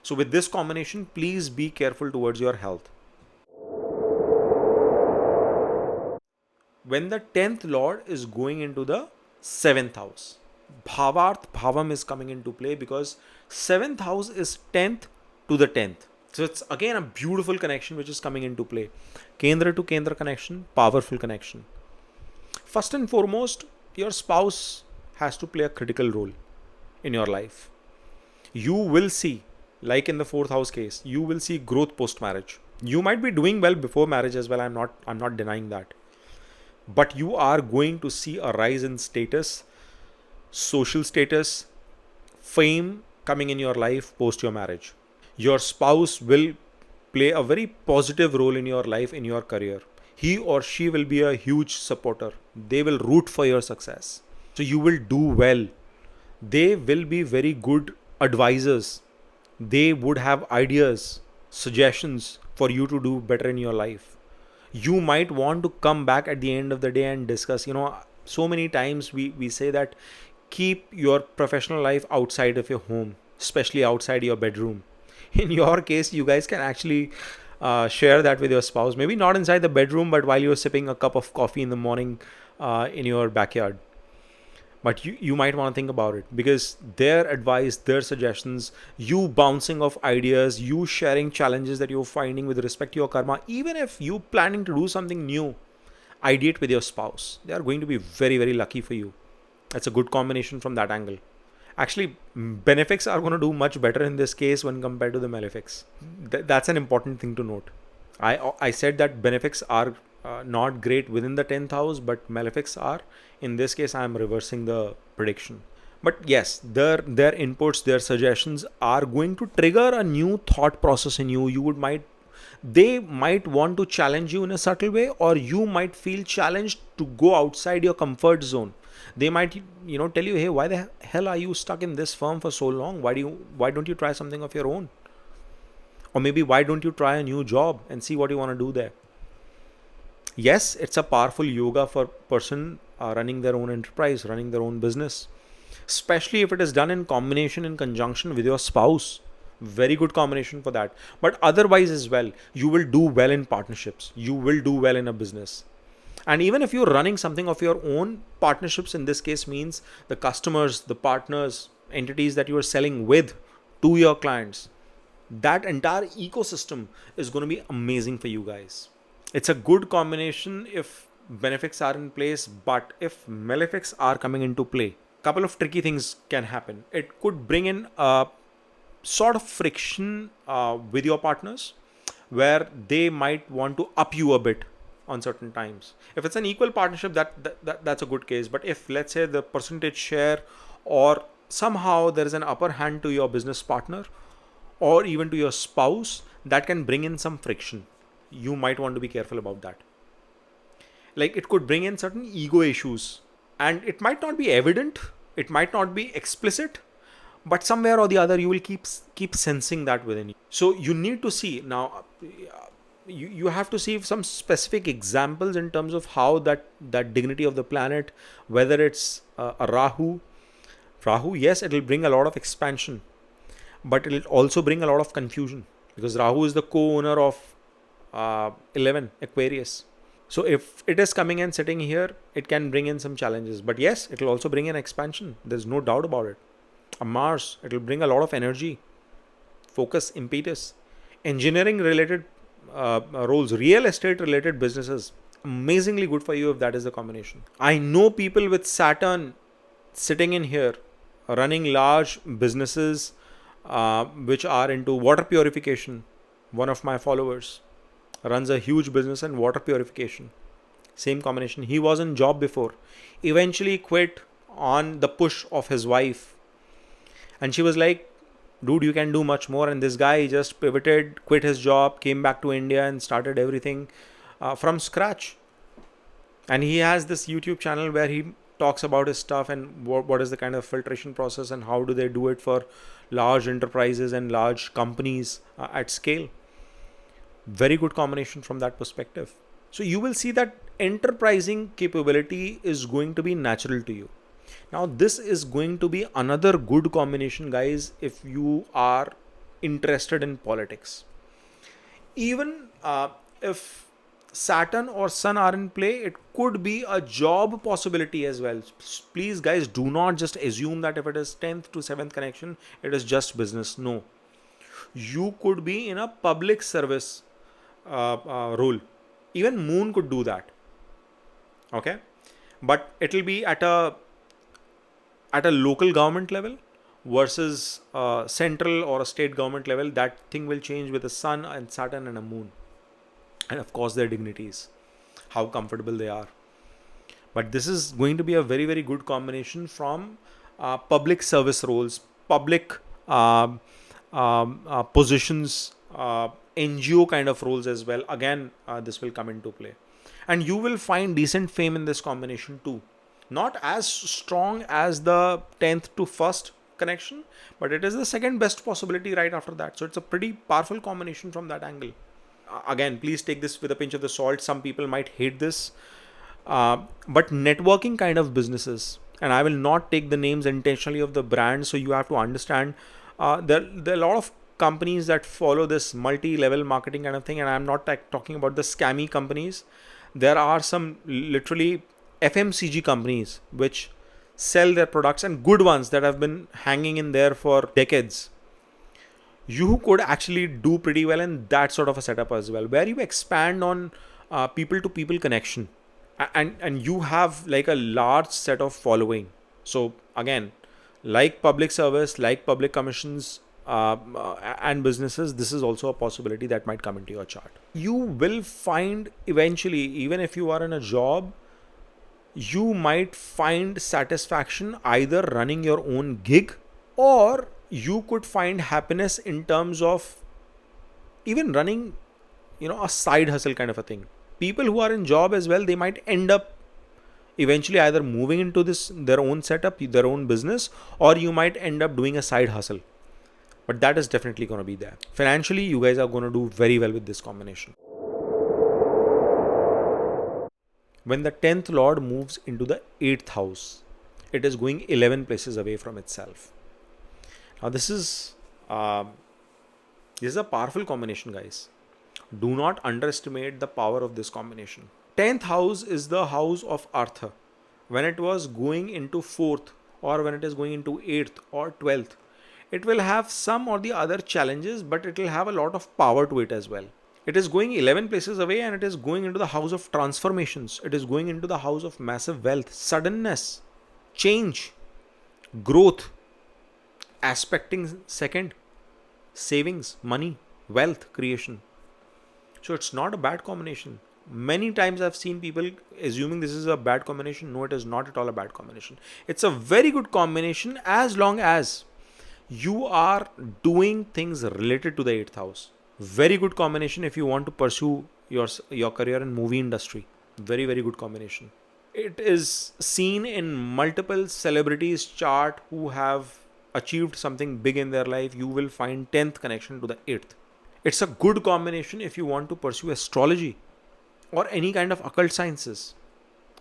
So with this combination, please be careful towards your health. When the 10th Lord is going into the 7th house, Bhavam is coming into play, because 7th house is 10th to the 10th. So it's again a beautiful connection which is coming into play. Kendra to Kendra connection, powerful connection. First and foremost, your spouse has to play a critical role in your life. You will see, like in the 4th house case, you will see growth post marriage. You might be doing well before marriage as well. I'm not denying that. But you are going to see a rise in status, social status, fame coming in your life post your marriage. Your spouse will play a very positive role in your life, in your career. He or she will be a huge supporter. They will root for your success. So you will do well. They will be very good advisors. They would have ideas, suggestions for you to do better in your life. You might want to come back at the end of the day and discuss. So many times we say that keep your professional life outside of your home, especially outside your bedroom. In your case, you guys can actually share that with your spouse. Maybe not inside the bedroom, but while you're sipping a cup of coffee in the morning in your backyard. But you might want to think about it, because their advice, their suggestions, you bouncing off ideas, you sharing challenges that you're finding with respect to your karma, even if you planning to do something new, ideate with your spouse. They are going to be very, very lucky for you. That's a good combination from that angle. Actually, benefics are going to do much better in this case when compared to the malefics. That's an important thing to note. I said that benefics are not great within the 10th house, but malefics are. In this case, I am reversing the prediction. But yes, their inputs, their suggestions are going to trigger a new thought process in you. They might want to challenge you in a subtle way, or you might feel challenged to go outside your comfort zone. They might, tell you, hey, why the hell are you stuck in this firm for so long? Why don't you try something of your own? Or maybe why don't you try a new job and see what you want to do there? Yes, it's a powerful yoga for person running their own enterprise, running their own business, especially if it is done in combination, in conjunction with your spouse. Very good combination for that. But otherwise as well, you will do well in partnerships, you will do well in a business. And even if you're running something of your own, partnerships in this case means the customers, the partners, entities that you are selling with to your clients, that entire ecosystem is going to be amazing for you guys. It's a good combination if benefics are in place, but if malefics are coming into play, couple of tricky things can happen. It could bring in a sort of friction with your partners, where they might want to up you a bit on certain times. If it's an equal partnership, that's a good case. But if, let's say, the percentage share, or somehow there is an upper hand to your business partner or even to your spouse, that can bring in some friction. You might want to be careful about that. Like, it could bring in certain ego issues, and it might not be evident, it might not be explicit, but somewhere or the other you will keep sensing that within you. So you need to see now, you have to see some specific examples in terms of how that dignity of the planet, whether it's a Rahu, yes, it will bring a lot of expansion, but it will also bring a lot of confusion, because Rahu is the co-owner of 11 Aquarius. So if it is coming and sitting here, it can bring in some challenges, but yes, it will also bring in expansion. There's no doubt about it. A Mars, it will bring a lot of energy, focus, impetus. Engineering related roles, real estate related businesses, amazingly good for you if that is the combination. I know people with Saturn sitting in here running large businesses which are into water purification. One of my followers runs a huge business in water purification. Same combination. He was in job before, eventually quit on the push of his wife, and she was like, dude, you can do much more. And this guy just pivoted, quit his job, came back to India and started everything from scratch. And he has this YouTube channel where he talks about his stuff and what is the kind of filtration process and how do they do it for large enterprises and large companies at scale. Very good combination from that perspective. So you will see that enterprising capability is going to be natural to you. Now, this is going to be another good combination, guys, if you are interested in politics. Even if Saturn or Sun are in play, it could be a job possibility as well. Please, guys, do not just assume that if it is 10th to 7th connection, it is just business. No. You could be in a public service role. Even Moon could do that. Okay. But it will be at a local government level versus central or a state government level. That thing will change with a Sun and Saturn and a Moon, and of course their dignities, how comfortable they are. But this is going to be a very, very good combination from public service roles, public positions, NGO kind of roles as well. Again, this will come into play, and you will find decent fame in this combination too. Not as strong as the 10th to 1st connection, but it is the second best possibility right after that. So it's a pretty powerful combination from that angle. Again, please take this with a pinch of the salt. Some people might hate this, but networking kind of businesses, and I will not take the names intentionally of the brands, so you have to understand there are a lot of companies that follow this multi-level marketing kind of thing, and I'm not talking about the scammy companies. There are some literally FMCG companies which sell their products, and good ones that have been hanging in there for decades. You could actually do pretty well in that sort of a setup as well, where you expand on people to people connection, and you have like a large set of following. So again, like public service, like public commissions and businesses, this is also a possibility that might come into your chart. You will find eventually, even if you are in a job, you might find satisfaction either running your own gig, or you could find happiness in terms of even running, a side hustle kind of a thing. People who are in job as well, they might end up eventually either moving into this their own setup, their own business, or you might end up doing a side hustle. But that is definitely going to be there. Financially, you guys are going to do very well with this combination. When the 10th lord moves into the 8th house, it is going 11 places away from itself. Now this is a powerful combination, guys. Do not underestimate the power of this combination. 10th house is the house of Artha. When it was going into 4th, or when it is going into 8th or 12th, it will have some or the other challenges, but it will have a lot of power to it as well. It is going 11 places away, and it is going into the house of transformations. It is going into the house of massive wealth, suddenness, change, growth, aspecting second, savings, money, wealth creation. So it's not a bad combination. Many times I've seen people assuming this is a bad combination. No, it is not at all a bad combination. It's a very good combination as long as you are doing things related to the 8th house. Very good combination if you want to pursue your career in movie industry. Very, very good combination. It is seen in multiple celebrities chart who have achieved something big in their life. You will find 10th connection to the 8th. It's a good combination if you want to pursue astrology or any kind of occult sciences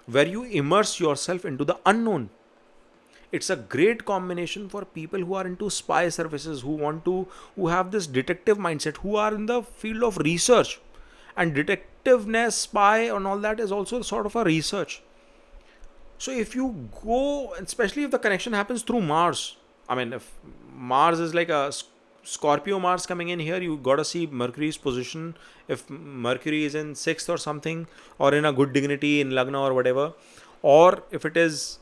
where you immerse yourself into the unknown. It's a great combination for people who are into spy services, who have this detective mindset, who are in the field of research. And detectiveness, spy, and all that is also sort of a research. So if you go, especially if the connection happens through Mars, I mean, if Mars is like a Scorpio Mars coming in here, you got to see Mercury's position. If Mercury is in 6th or something, or in a good dignity in Lagna or whatever, or if it is,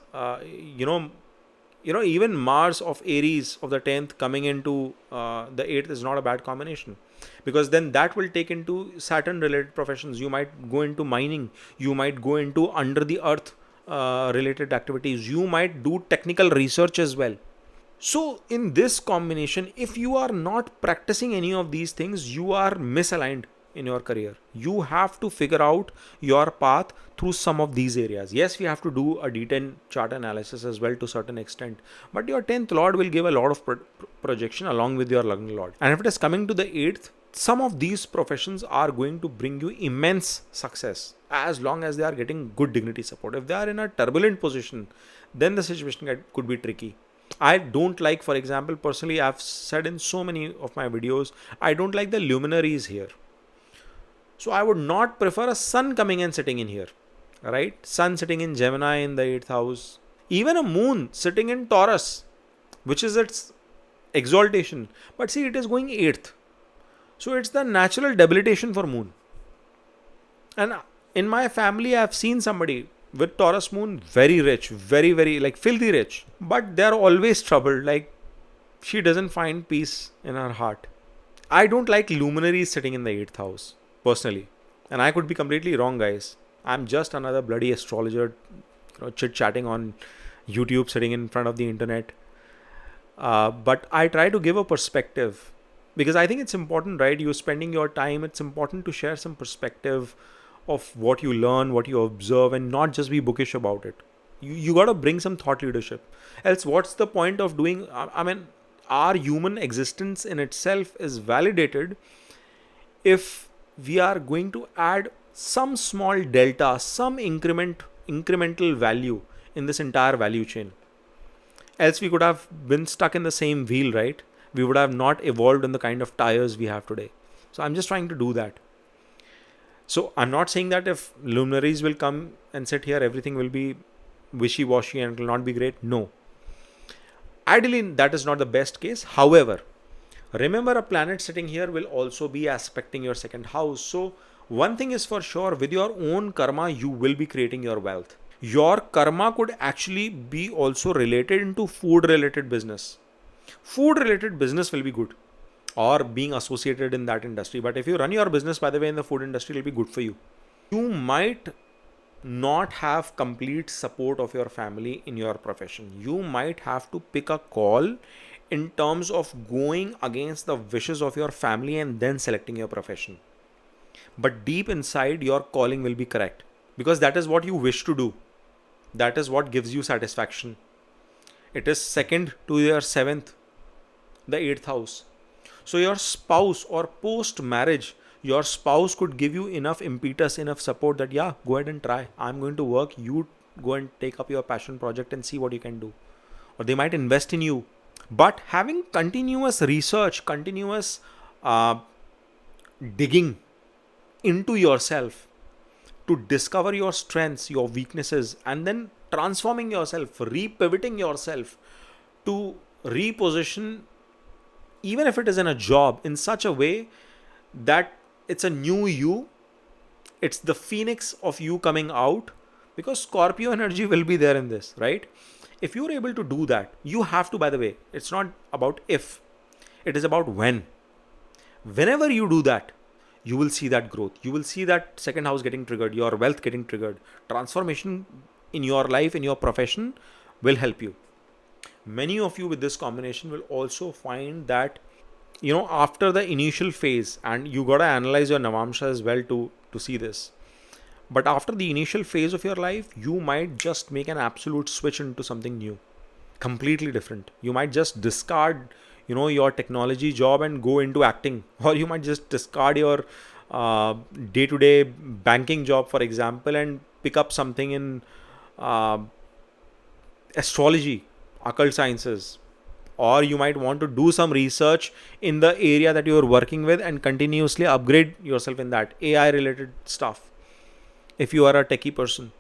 even Mars of Aries of the 10th coming into the 8th is not a bad combination, because then that will take into Saturn related professions. You might go into mining, you might go into under the earth related activities, you might do technical research as well. So in this combination, if you are not practicing any of these things, you are misaligned in your career. You have to figure out your path through some of these areas. Yes, we have to do a D10 chart analysis as well to a certain extent, but your 10th lord will give a lot of projection along with your Lagna lord. And if it is coming to the 8th, some of these professions are going to bring you immense success as long as they are getting good dignity support. If they are in a turbulent position, then the situation could be tricky. I don't like, for example, personally, I've said in so many of my videos, I don't like the luminaries here. So I would not prefer a sun coming and sitting in here, right? Sun sitting in Gemini in the 8th house. Even a moon sitting in Taurus, which is its exaltation. But see, it is going 8th. So it's the natural debilitation for moon. And in my family, I've seen somebody with Taurus moon, very rich, very, very like filthy rich. But they're always troubled. Like, she doesn't find peace in her heart. I don't like luminaries sitting in the 8th house, personally. And I could be completely wrong, guys. I'm just another bloody astrologer, chit-chatting on YouTube, sitting in front of the internet. But I try to give a perspective, because I think it's important, right? You're spending your time. It's important to share some perspective of what you learn, what you observe, and not just be bookish about it. You got to bring some thought leadership. Else, what's the point of doing? I mean, our human existence in itself is validated if we are going to add some small delta, some incremental value in this entire value chain. Else we could have been stuck in the same wheel, right? We would have not evolved in the kind of tires we have today. So I'm just trying to do that. So I'm not saying that if luminaries will come and sit here, everything will be wishy-washy and it will not be great. No. Ideally, that is not the best case. However, remember, a planet sitting here will also be aspecting your 2nd house. So one thing is for sure, with your own karma, you will be creating your wealth. Your karma could actually be also related into food related business. Food related business will be good, or being associated in that industry. But if you run your business, by the way, in the food industry, it will be good for you. You might not have complete support of your family in your profession. You might have to pick a call in terms of going against the wishes of your family and then selecting your profession. But deep inside, your calling will be correct, because that is what you wish to do. That is what gives you satisfaction. It is second to your seventh, the eighth house. So your spouse, or post marriage, your spouse could give you enough impetus, enough support that, yeah, go ahead and try. I'm going to work. You go and take up your passion project and see what you can do. Or they might invest in you. But having continuous research, continuous uh, digging into yourself to discover your strengths, your weaknesses, and then transforming yourself, repivoting yourself to reposition, even if it is in a job, in such a way that it's a new you, it's the phoenix of you coming out, because Scorpio energy will be there in this, right? If you're able to do that, you have to, by the way, it's not about if, it is about when. Whenever you do that, you will see that growth. You will see that second house getting triggered, your wealth getting triggered. Transformation in your life, in your profession will help you. Many of you with this combination will also find that, after the initial phase, and you got to analyze your Navamsha as well to see this. But after the initial phase of your life, you might just make an absolute switch into something new, completely different. You might just discard, your technology job and go into acting, or you might just discard your day-to-day banking job, for example, and pick up something in uh, astrology, occult sciences. Or you might want to do some research in the area that you are working with and continuously upgrade yourself in that AI related stuff, if you are a techie person.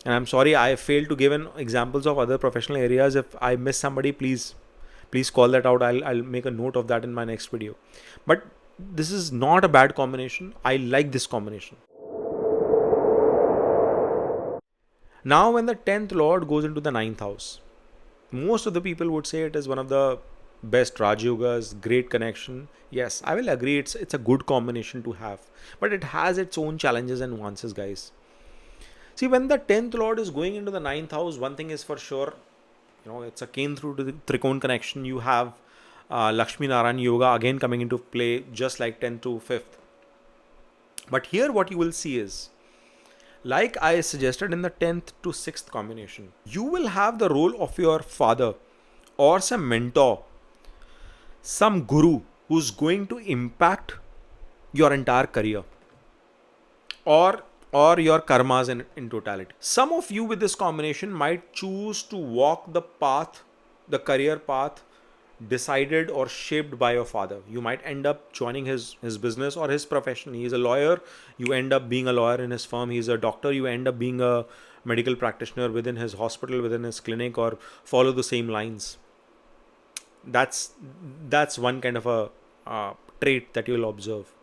And I'm sorry, I failed to give an examples of other professional areas. If I miss somebody, please call that out. I'll make a note of that in my next video. But this is not a bad combination. I like this combination. Now when the 10th lord goes into the 9th house, most of the people would say it is one of the best Raj Yogas, great connection. Yes, I will agree, it's a good combination to have, but it has its own challenges and nuances, guys. See, when the 10th lord is going into the 9th house, one thing is for sure, it's a cane through to the Trikon connection. You have Lakshmi Narayan Yoga again coming into play, just like 10th to 5th. But here what you will see is, like I suggested in the 10th to 6th combination, you will have the role of your father or some mentor, some guru who's going to impact your entire career, or your karmas in totality. Some of you with this combination might choose to walk the path, the career path decided or shaped by your father. You might end up joining his business or his profession. He is a lawyer, you end up being a lawyer in his firm. He is a doctor, you end up being a medical practitioner within his hospital, within his clinic, or follow the same lines. That's one kind of a trait that you'll observe.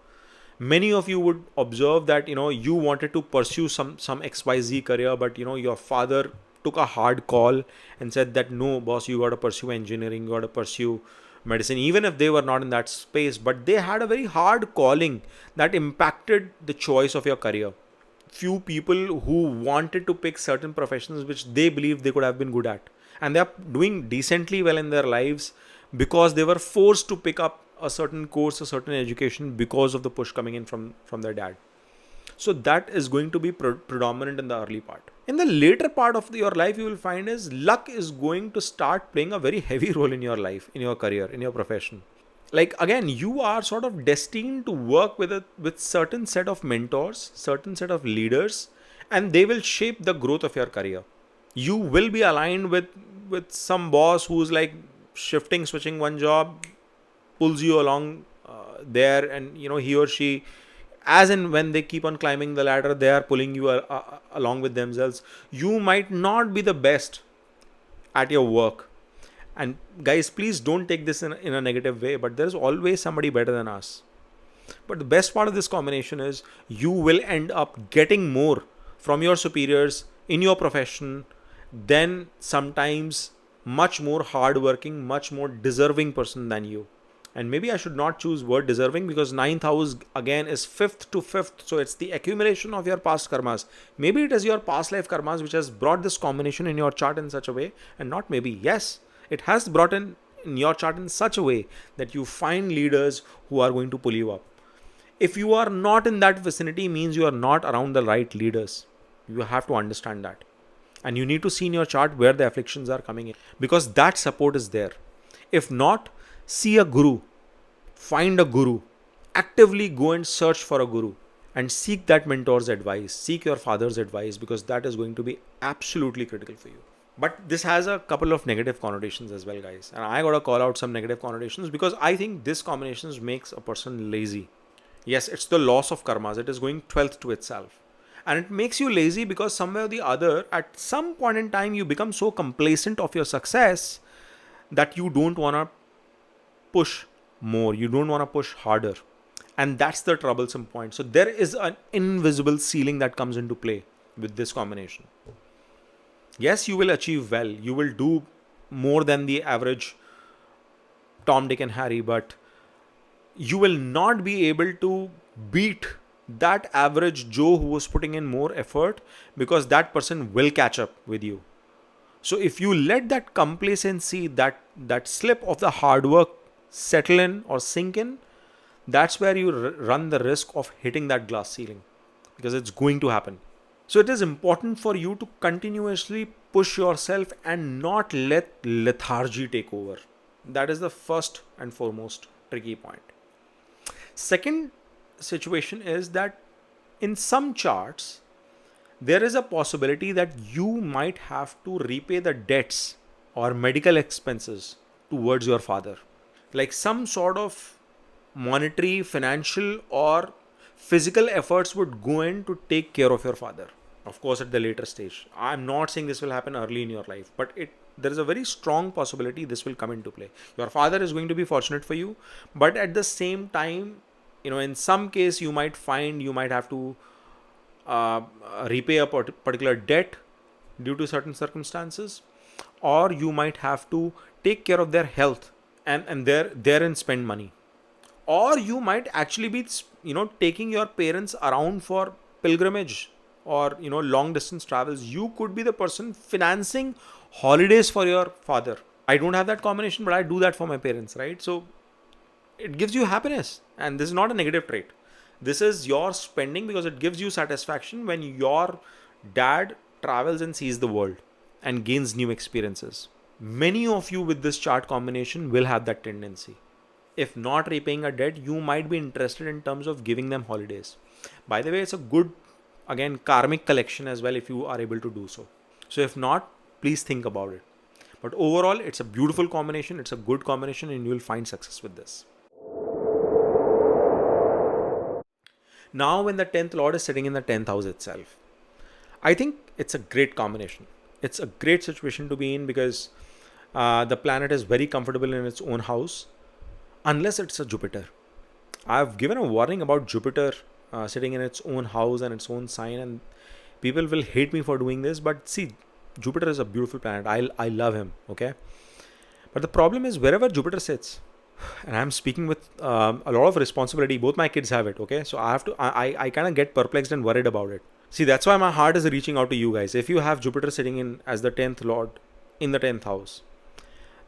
Many of you would observe that you wanted to pursue some XYZ career, but your father took a hard call and said that, no boss, you got to pursue engineering, you got to pursue medicine, even if they were not in that space, but they had a very hard calling that impacted the choice of your career. Few people who wanted to pick certain professions which they believed they could have been good at, and they are doing decently well in their lives because they were forced to pick up a certain course, a certain education, because of the push coming in from their dad. So that is going to be predominant in the early part. In the later part of your life, you will find is luck is going to start playing a very heavy role in your life, in your career, in your profession. Like, again, you are sort of destined to work with certain set of mentors, certain set of leaders, and they will shape the growth of your career. You will be aligned with some boss who's like switching one job, pulls you along there, and he or she, as and when they keep on climbing the ladder, they are pulling you along with themselves. You might not be the best at your work, and guys, please don't take this in a negative way, but there's always somebody better than us. But the best part of this combination is you will end up getting more from your superiors in your profession than sometimes much more hardworking, much more deserving person than you. And maybe I should not choose word deserving, because 9th house again is 5th to 5th. So it's the accumulation of your past karmas. Maybe it is your past life karmas which has brought this combination in your chart in such a way, and not maybe, yes, it has brought in your chart in such a way that you find leaders who are going to pull you up. If you are not in that vicinity, means you are not around the right leaders. You have to understand that. And you need to see in your chart where the afflictions are coming in, because that support is there. If not, see a guru, find a guru, actively go and search for a guru and seek that mentor's advice, seek your father's advice, because that is going to be absolutely critical for you. But this has a couple of negative connotations as well, guys. And I gotta call out some negative connotations because I think this combinations makes a person lazy. Yes, it's the loss of karmas. It is going 12th to itself. And it makes you lazy because somewhere or the other, at some point in time, you become so complacent of your success that you don't want to push more. You don't want to push harder. And that's the troublesome point. So there is an invisible ceiling that comes into play with this combination. Yes, you will achieve well. You will do more than the average Tom, Dick, and Harry, but you will not be able to beat that average Joe who was putting in more effort, because that person will catch up with you. So if you let that complacency, that slip of the hard work settle in or sink in, that's where you run the risk of hitting that glass ceiling, because it's going to happen. So it is important for you to continuously push yourself and not let lethargy take over. That is the first and foremost tricky point. Second situation is that in some charts, there is a possibility that you might have to repay the debts or medical expenses towards your father. Like some sort of monetary, financial, or physical efforts would go in to take care of your father. Of course, at the later stage. I'm not saying this will happen early in your life, but there is a very strong possibility this will come into play. Your father is going to be fortunate for you, but at the same time, in some case, you might find you might have to repay a particular debt due to certain circumstances, or you might have to take care of their health and therein spend money, or you might actually be taking your parents around for pilgrimage or long distance travels. You could be the person financing holidays for your father. I don't have that combination, but I do that for my parents, right? So it gives you happiness, and this is not a negative trait. This is your spending because it gives you satisfaction when your dad travels and sees the world and gains new experiences. Many of you with this chart combination will have that tendency. If not repaying a debt, you might be interested in terms of giving them holidays. By the way, it's a good, again, karmic collection as well if you are able to do so. So if not, please think about it. But overall, it's a beautiful combination. It's a good combination, and you will find success with this. Now, when the 10th Lord is sitting in the 10th house itself, I think it's a great combination. It's a great situation to be in because the planet is very comfortable in its own house, unless it's a Jupiter. I've given a warning about Jupiter sitting in its own house and its own sign, and people will hate me for doing this, but see, Jupiter is a beautiful planet. I love him, okay? But the problem is wherever Jupiter sits, and I'm speaking with a lot of responsibility. Both my kids have it, okay? So I kind of get perplexed and worried about it. See, that's why my heart is reaching out to you guys. If you have Jupiter sitting in as the 10th Lord in the 10th house,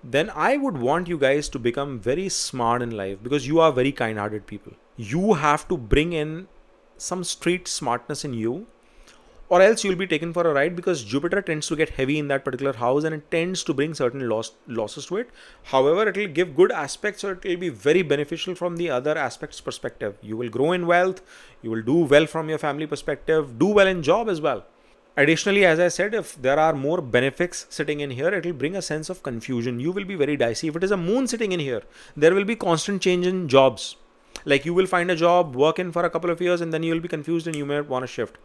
then I would want you guys to become very smart in life, because you are very kind-hearted people. You have to bring in some street smartness in you, or else you'll be taken for a ride, because Jupiter tends to get heavy in that particular house and it tends to bring certain losses to it. However, it will give good aspects, or it will be very beneficial from the other aspects perspective. You will grow in wealth, you will do well from your family perspective, do well in job as well. Additionally, as I said, if there are more benefics sitting in here, it will bring a sense of confusion. You will be very dicey. If it is a moon sitting in here, there will be constant change in jobs. Like you will find a job, work in for a couple of years, and then you will be confused and you may want to shift.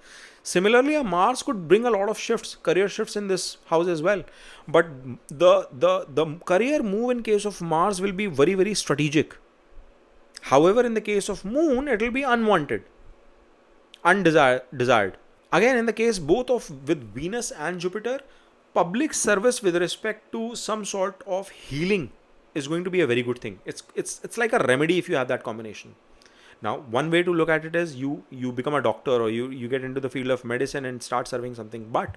Similarly, a Mars could bring a lot of shifts, career shifts in this house as well. But the career move in case of Mars will be very, very strategic. However, in the case of Moon, it will be unwanted, undesired. Again, in the case both of with Venus and Jupiter, public service with respect to some sort of healing is going to be a very good thing. It's like a remedy if you have that combination. Now, one way to look at it is you become a doctor, or you get into the field of medicine and start serving something. But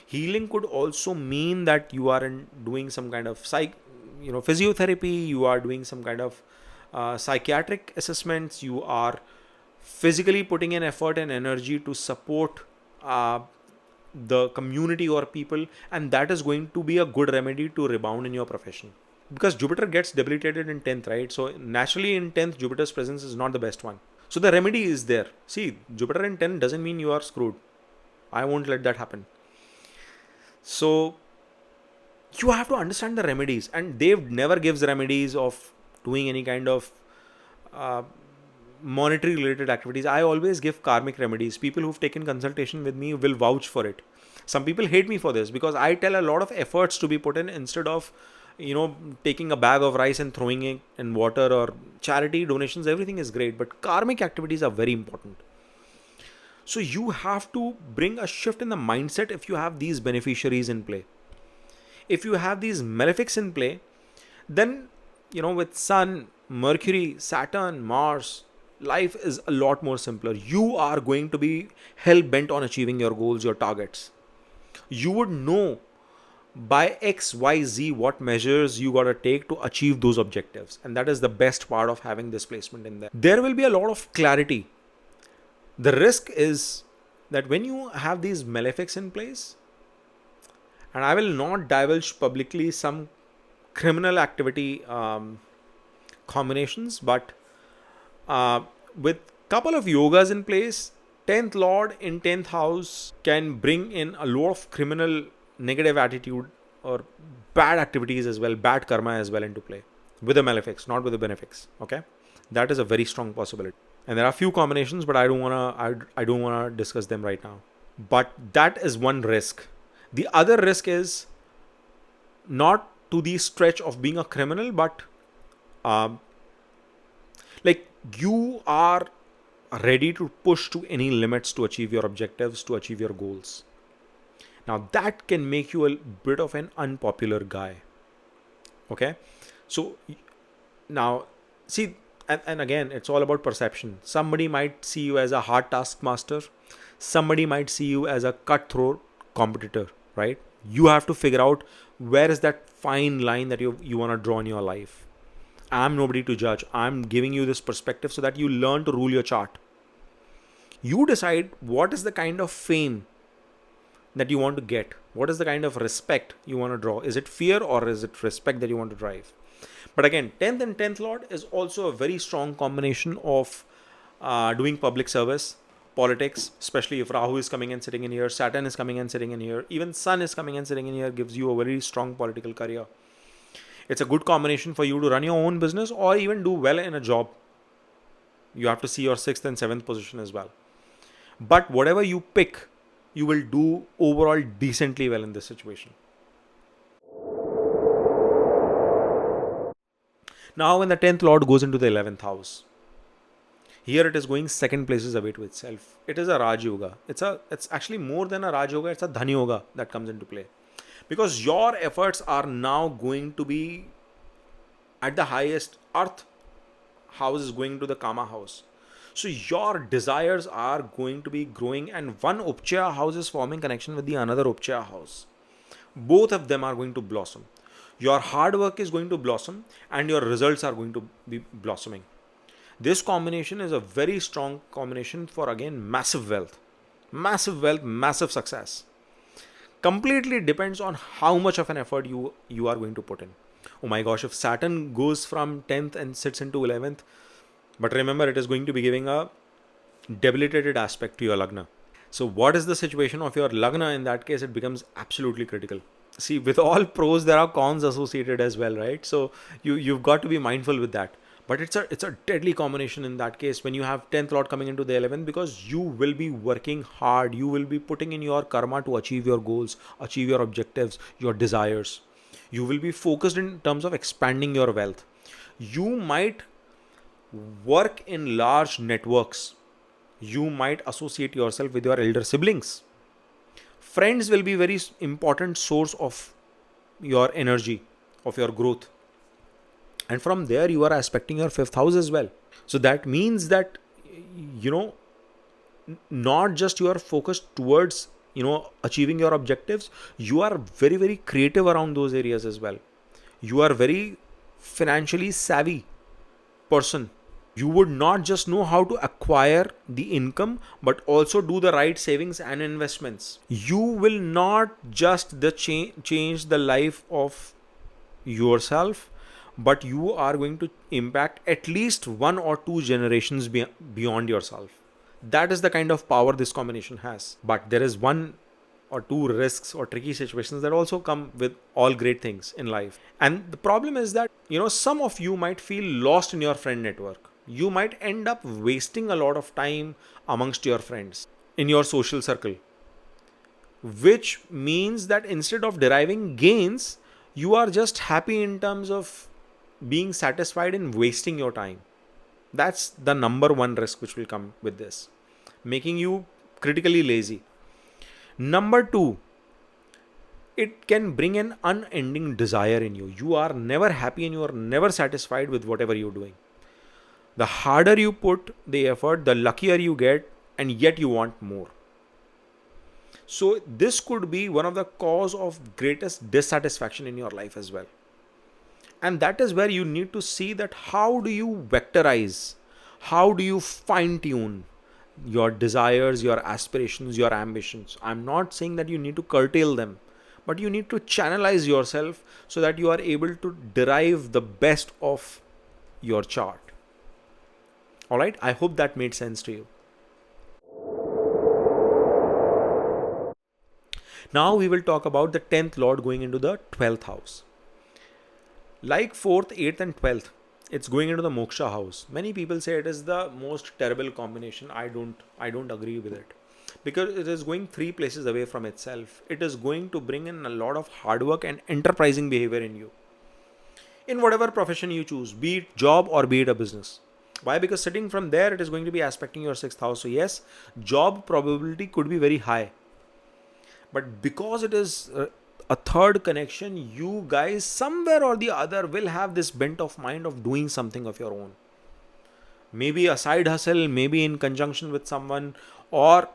healing could also mean that you are doing some kind of physiotherapy. You are doing some kind of psychiatric assessments. You are physically putting in effort and energy to support the community or people, and that is going to be a good remedy to rebound in your profession. Because Jupiter gets debilitated in 10th, right? So naturally in 10th, Jupiter's presence is not the best one. So the remedy is there. See, Jupiter in 10 doesn't mean you are screwed. I won't let that happen. So you have to understand the remedies, and Dev never gives remedies of doing any kind of uh, monetary related activities. I always give karmic remedies. People who've taken consultation with me will vouch for it. Some people hate me for this because I tell a lot of efforts to be put in instead of, taking a bag of rice and throwing it in water, or charity donations. Everything is great, but karmic activities are very important. So you have to bring a shift in the mindset if you have these beneficiaries in play. If you have these malefics in play, then, with Sun, Mercury, Saturn, Mars, life is a lot more simpler. You are going to be hell bent on achieving your goals, your targets. You would know by XYZ what measures you gotta take to achieve those objectives. And that is the best part of having this placement in there. There will be a lot of clarity. The risk is that when you have these malefics in place, and I will not divulge publicly some criminal activity combinations, but with couple of yogas in place, 10th lord in 10th house can bring in a lot of criminal negative attitude or bad activities as well, bad karma as well into play with the malefics, not with the benefics. Okay, that is a very strong possibility, and there are few combinations, but I don't wanna discuss them right now. But that is one risk. The other risk is not to the stretch of being a criminal, but like you are ready to push to any limits to achieve your objectives, to achieve your goals. Now that can make you a bit of an unpopular guy. Okay, so now see, and again, it's all about perception. Somebody might see you as a hard taskmaster, somebody might see you as a cutthroat competitor, right? You have to figure out where is that fine line that you want to draw in your life. I'm nobody to judge. I'm giving you this perspective so that you learn to rule your chart. You decide what is the kind of fame that you want to get. What is the kind of respect you want to draw? Is it fear or is it respect that you want to drive? But again, 10th and 10th lord is also a very strong combination of doing public service, politics, especially if Rahu is coming and sitting in here, Saturn is coming and sitting in here, even Sun is coming and sitting in here, gives you a very strong political career. It's a good combination for you to run your own business or even do well in a job. You have to see your 6th and 7th position as well. But whatever you pick, you will do overall decently well in this situation. Now when the 10th lord goes into the 11th house, here it is going second places away to itself. It is a Raj Yoga. It's actually more than a Raj Yoga, it's a Dhan Yoga that comes into play. Because your efforts are now going to be at the highest. Earth house is going to the Kama house. So your desires are going to be growing, and one Upchaya house is forming connection with the another Upchaya house. Both of them are going to blossom. Your hard work is going to blossom and your results are going to be blossoming. This combination is a very strong combination for, again, massive wealth, massive success. Completely depends on how much of an effort you are going to put in. Oh my gosh, if Saturn goes from 10th and sits into 11th, but remember, it is going to be giving a debilitated aspect to your Lagna. So what is the situation of your Lagna? In that case, it becomes absolutely critical. See, with all pros, there are cons associated as well, right? So you've got to be mindful with that. But it's a deadly combination in that case when you have 10th lord coming into the 11th, because you will be working hard. You will be putting in your karma to achieve your goals, achieve your objectives, your desires. You will be focused in terms of expanding your wealth. You might work in large networks. You might associate yourself with your elder siblings. Friends will be very important source of your energy, of your growth. And from there, you are aspecting your 5th house as well. So that means that, not just you are focused towards, achieving your objectives, you are very, very creative around those areas as well. You are very financially savvy person. You would not just know how to acquire the income, but also do the right savings and investments. You will not just change the life of yourself, but you are going to impact at least one or two generations beyond yourself. That is the kind of power this combination has. But there is one or two risks or tricky situations that also come with all great things in life. And the problem is that, some of you might feel lost in your friend network. You might end up wasting a lot of time amongst your friends in your social circle, which means that instead of deriving gains, you are just happy in terms of being satisfied in wasting your time. That's the number one risk which will come with this, making you critically lazy. Number two, it can bring an unending desire in you. You are never happy and you are never satisfied with whatever you're doing. The harder you put the effort, the luckier you get, and yet you want more. So this could be one of the cause of greatest dissatisfaction in your life as well. And that is where you need to see that how do you vectorize, how do you fine tune your desires, your aspirations, your ambitions. I'm not saying that you need to curtail them, but you need to channelize yourself so that you are able to derive the best of your chart. All right, I hope that made sense to you. Now we will talk about the 10th lord going into the 12th house. Like 4th, 8th and 12th, it's going into the moksha house. Many people say it is the most terrible combination. I don't agree with it, because it is going three places away from itself. It is going to bring in a lot of hard work and enterprising behavior in you, in whatever profession you choose, be it job or be it a business. Why? Because sitting from there, it is going to be aspecting your 6th house. So yes, job probability could be very high, but because it is a third connection, you guys somewhere or the other will have this bent of mind of doing something of your own. Maybe a side hustle, maybe in conjunction with someone, or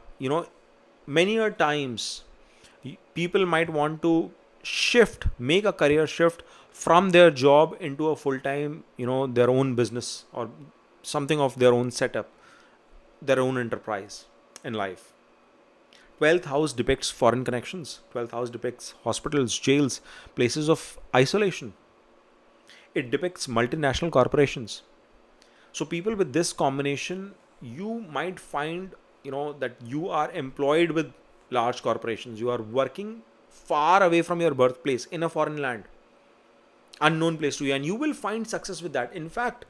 many a times people might want to make a career shift from their job into a full-time, their own business or something of their own setup, their own enterprise in life. 12th house depicts foreign connections. 12th house depicts hospitals, jails, places of isolation. It depicts multinational corporations. So people with this combination, you might find, that you are employed with large corporations. You are working far away from your birthplace in a foreign land, unknown place to you, and you will find success with that. In fact,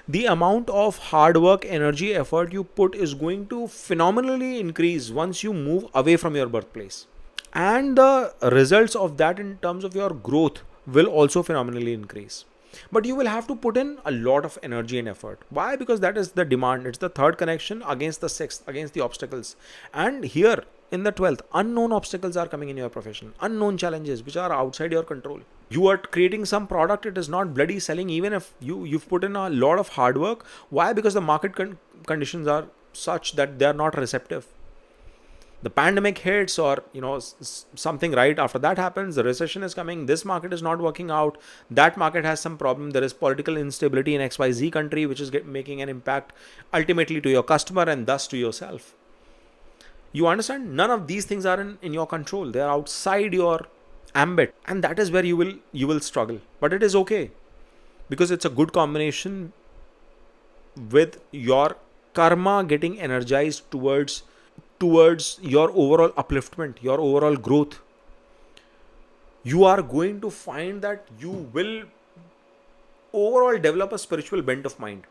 the amount of hard work, energy, effort you put is going to phenomenally increase once you move away from your birthplace, and the results of that in terms of your growth will also phenomenally increase. But you will have to put in a lot of energy and effort. Why? Because that is the demand. It's the third connection against the 6th, against the obstacles. And here in the 12th, unknown obstacles are coming in your profession, unknown challenges which are outside your control. You are creating some product, it is not bloody selling, even if you've put in a lot of hard work. Why? Because the market conditions are such that they are not receptive. The pandemic hits, or something right after that happens, the recession is coming, this market is not working out, that market has some problem, there is political instability in XYZ country which is making an impact ultimately to your customer and thus to yourself. You understand? None of these things are in your control. They are outside your ambit, and that is where you will struggle. But it is okay, because it's a good combination with your karma getting energized towards your overall upliftment, your overall growth. You are going to find that you will overall develop a spiritual bent of mind,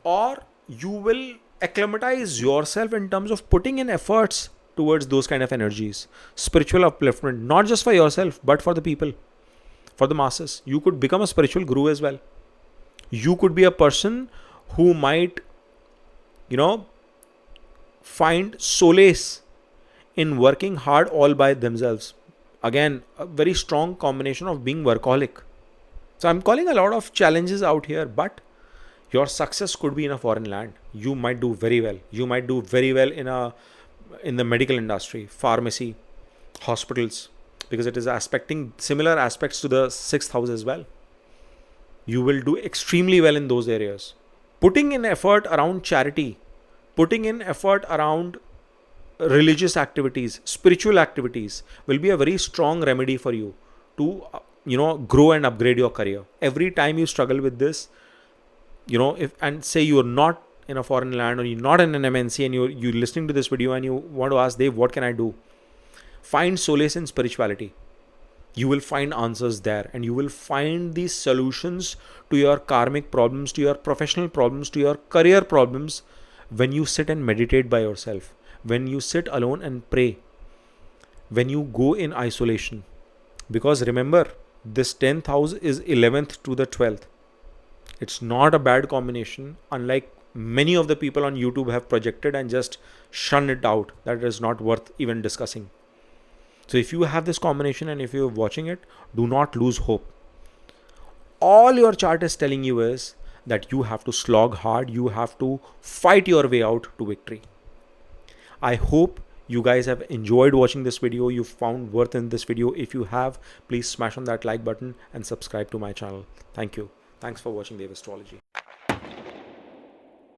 or you will acclimatize yourself in terms of putting in efforts towards those kind of energies. Spiritual upliftment, not just for yourself, but for the people, for the masses. You could become a spiritual guru as well. You could be a person who might, find solace in working hard all by themselves. Again, a very strong combination of being workaholic. So I'm calling a lot of challenges out here, but your success could be in a foreign land. You might do very well. You might do very well in the medical industry, pharmacy, hospitals, because it is aspecting similar aspects to the 6th house as well. You will do extremely well in those areas. Putting in effort around charity, putting in effort around religious activities, spiritual activities will be a very strong remedy for you to grow and upgrade your career. Every time you struggle with this, if and say you're not in a foreign land or you're not in an MNC and you're listening to this video and you want to ask Dave, what can I do? Find solace in spirituality. You will find answers there, and you will find these solutions to your karmic problems, to your professional problems, to your career problems when you sit and meditate by yourself, when you sit alone and pray, when you go in isolation. Because remember, this 10th house is 11th to the 12th. It's not a bad combination, unlike many of the people on YouTube have projected and just shun it out. That is not worth even discussing. So if you have this combination and if you're watching it, do not lose hope. All your chart is telling you is that you have to slog hard, you have to fight your way out to victory. I hope you guys have enjoyed watching this video. You found worth in this video. If you have, please smash on that like button and subscribe to my channel. Thank you. Thanks for watching Vedic Astrology.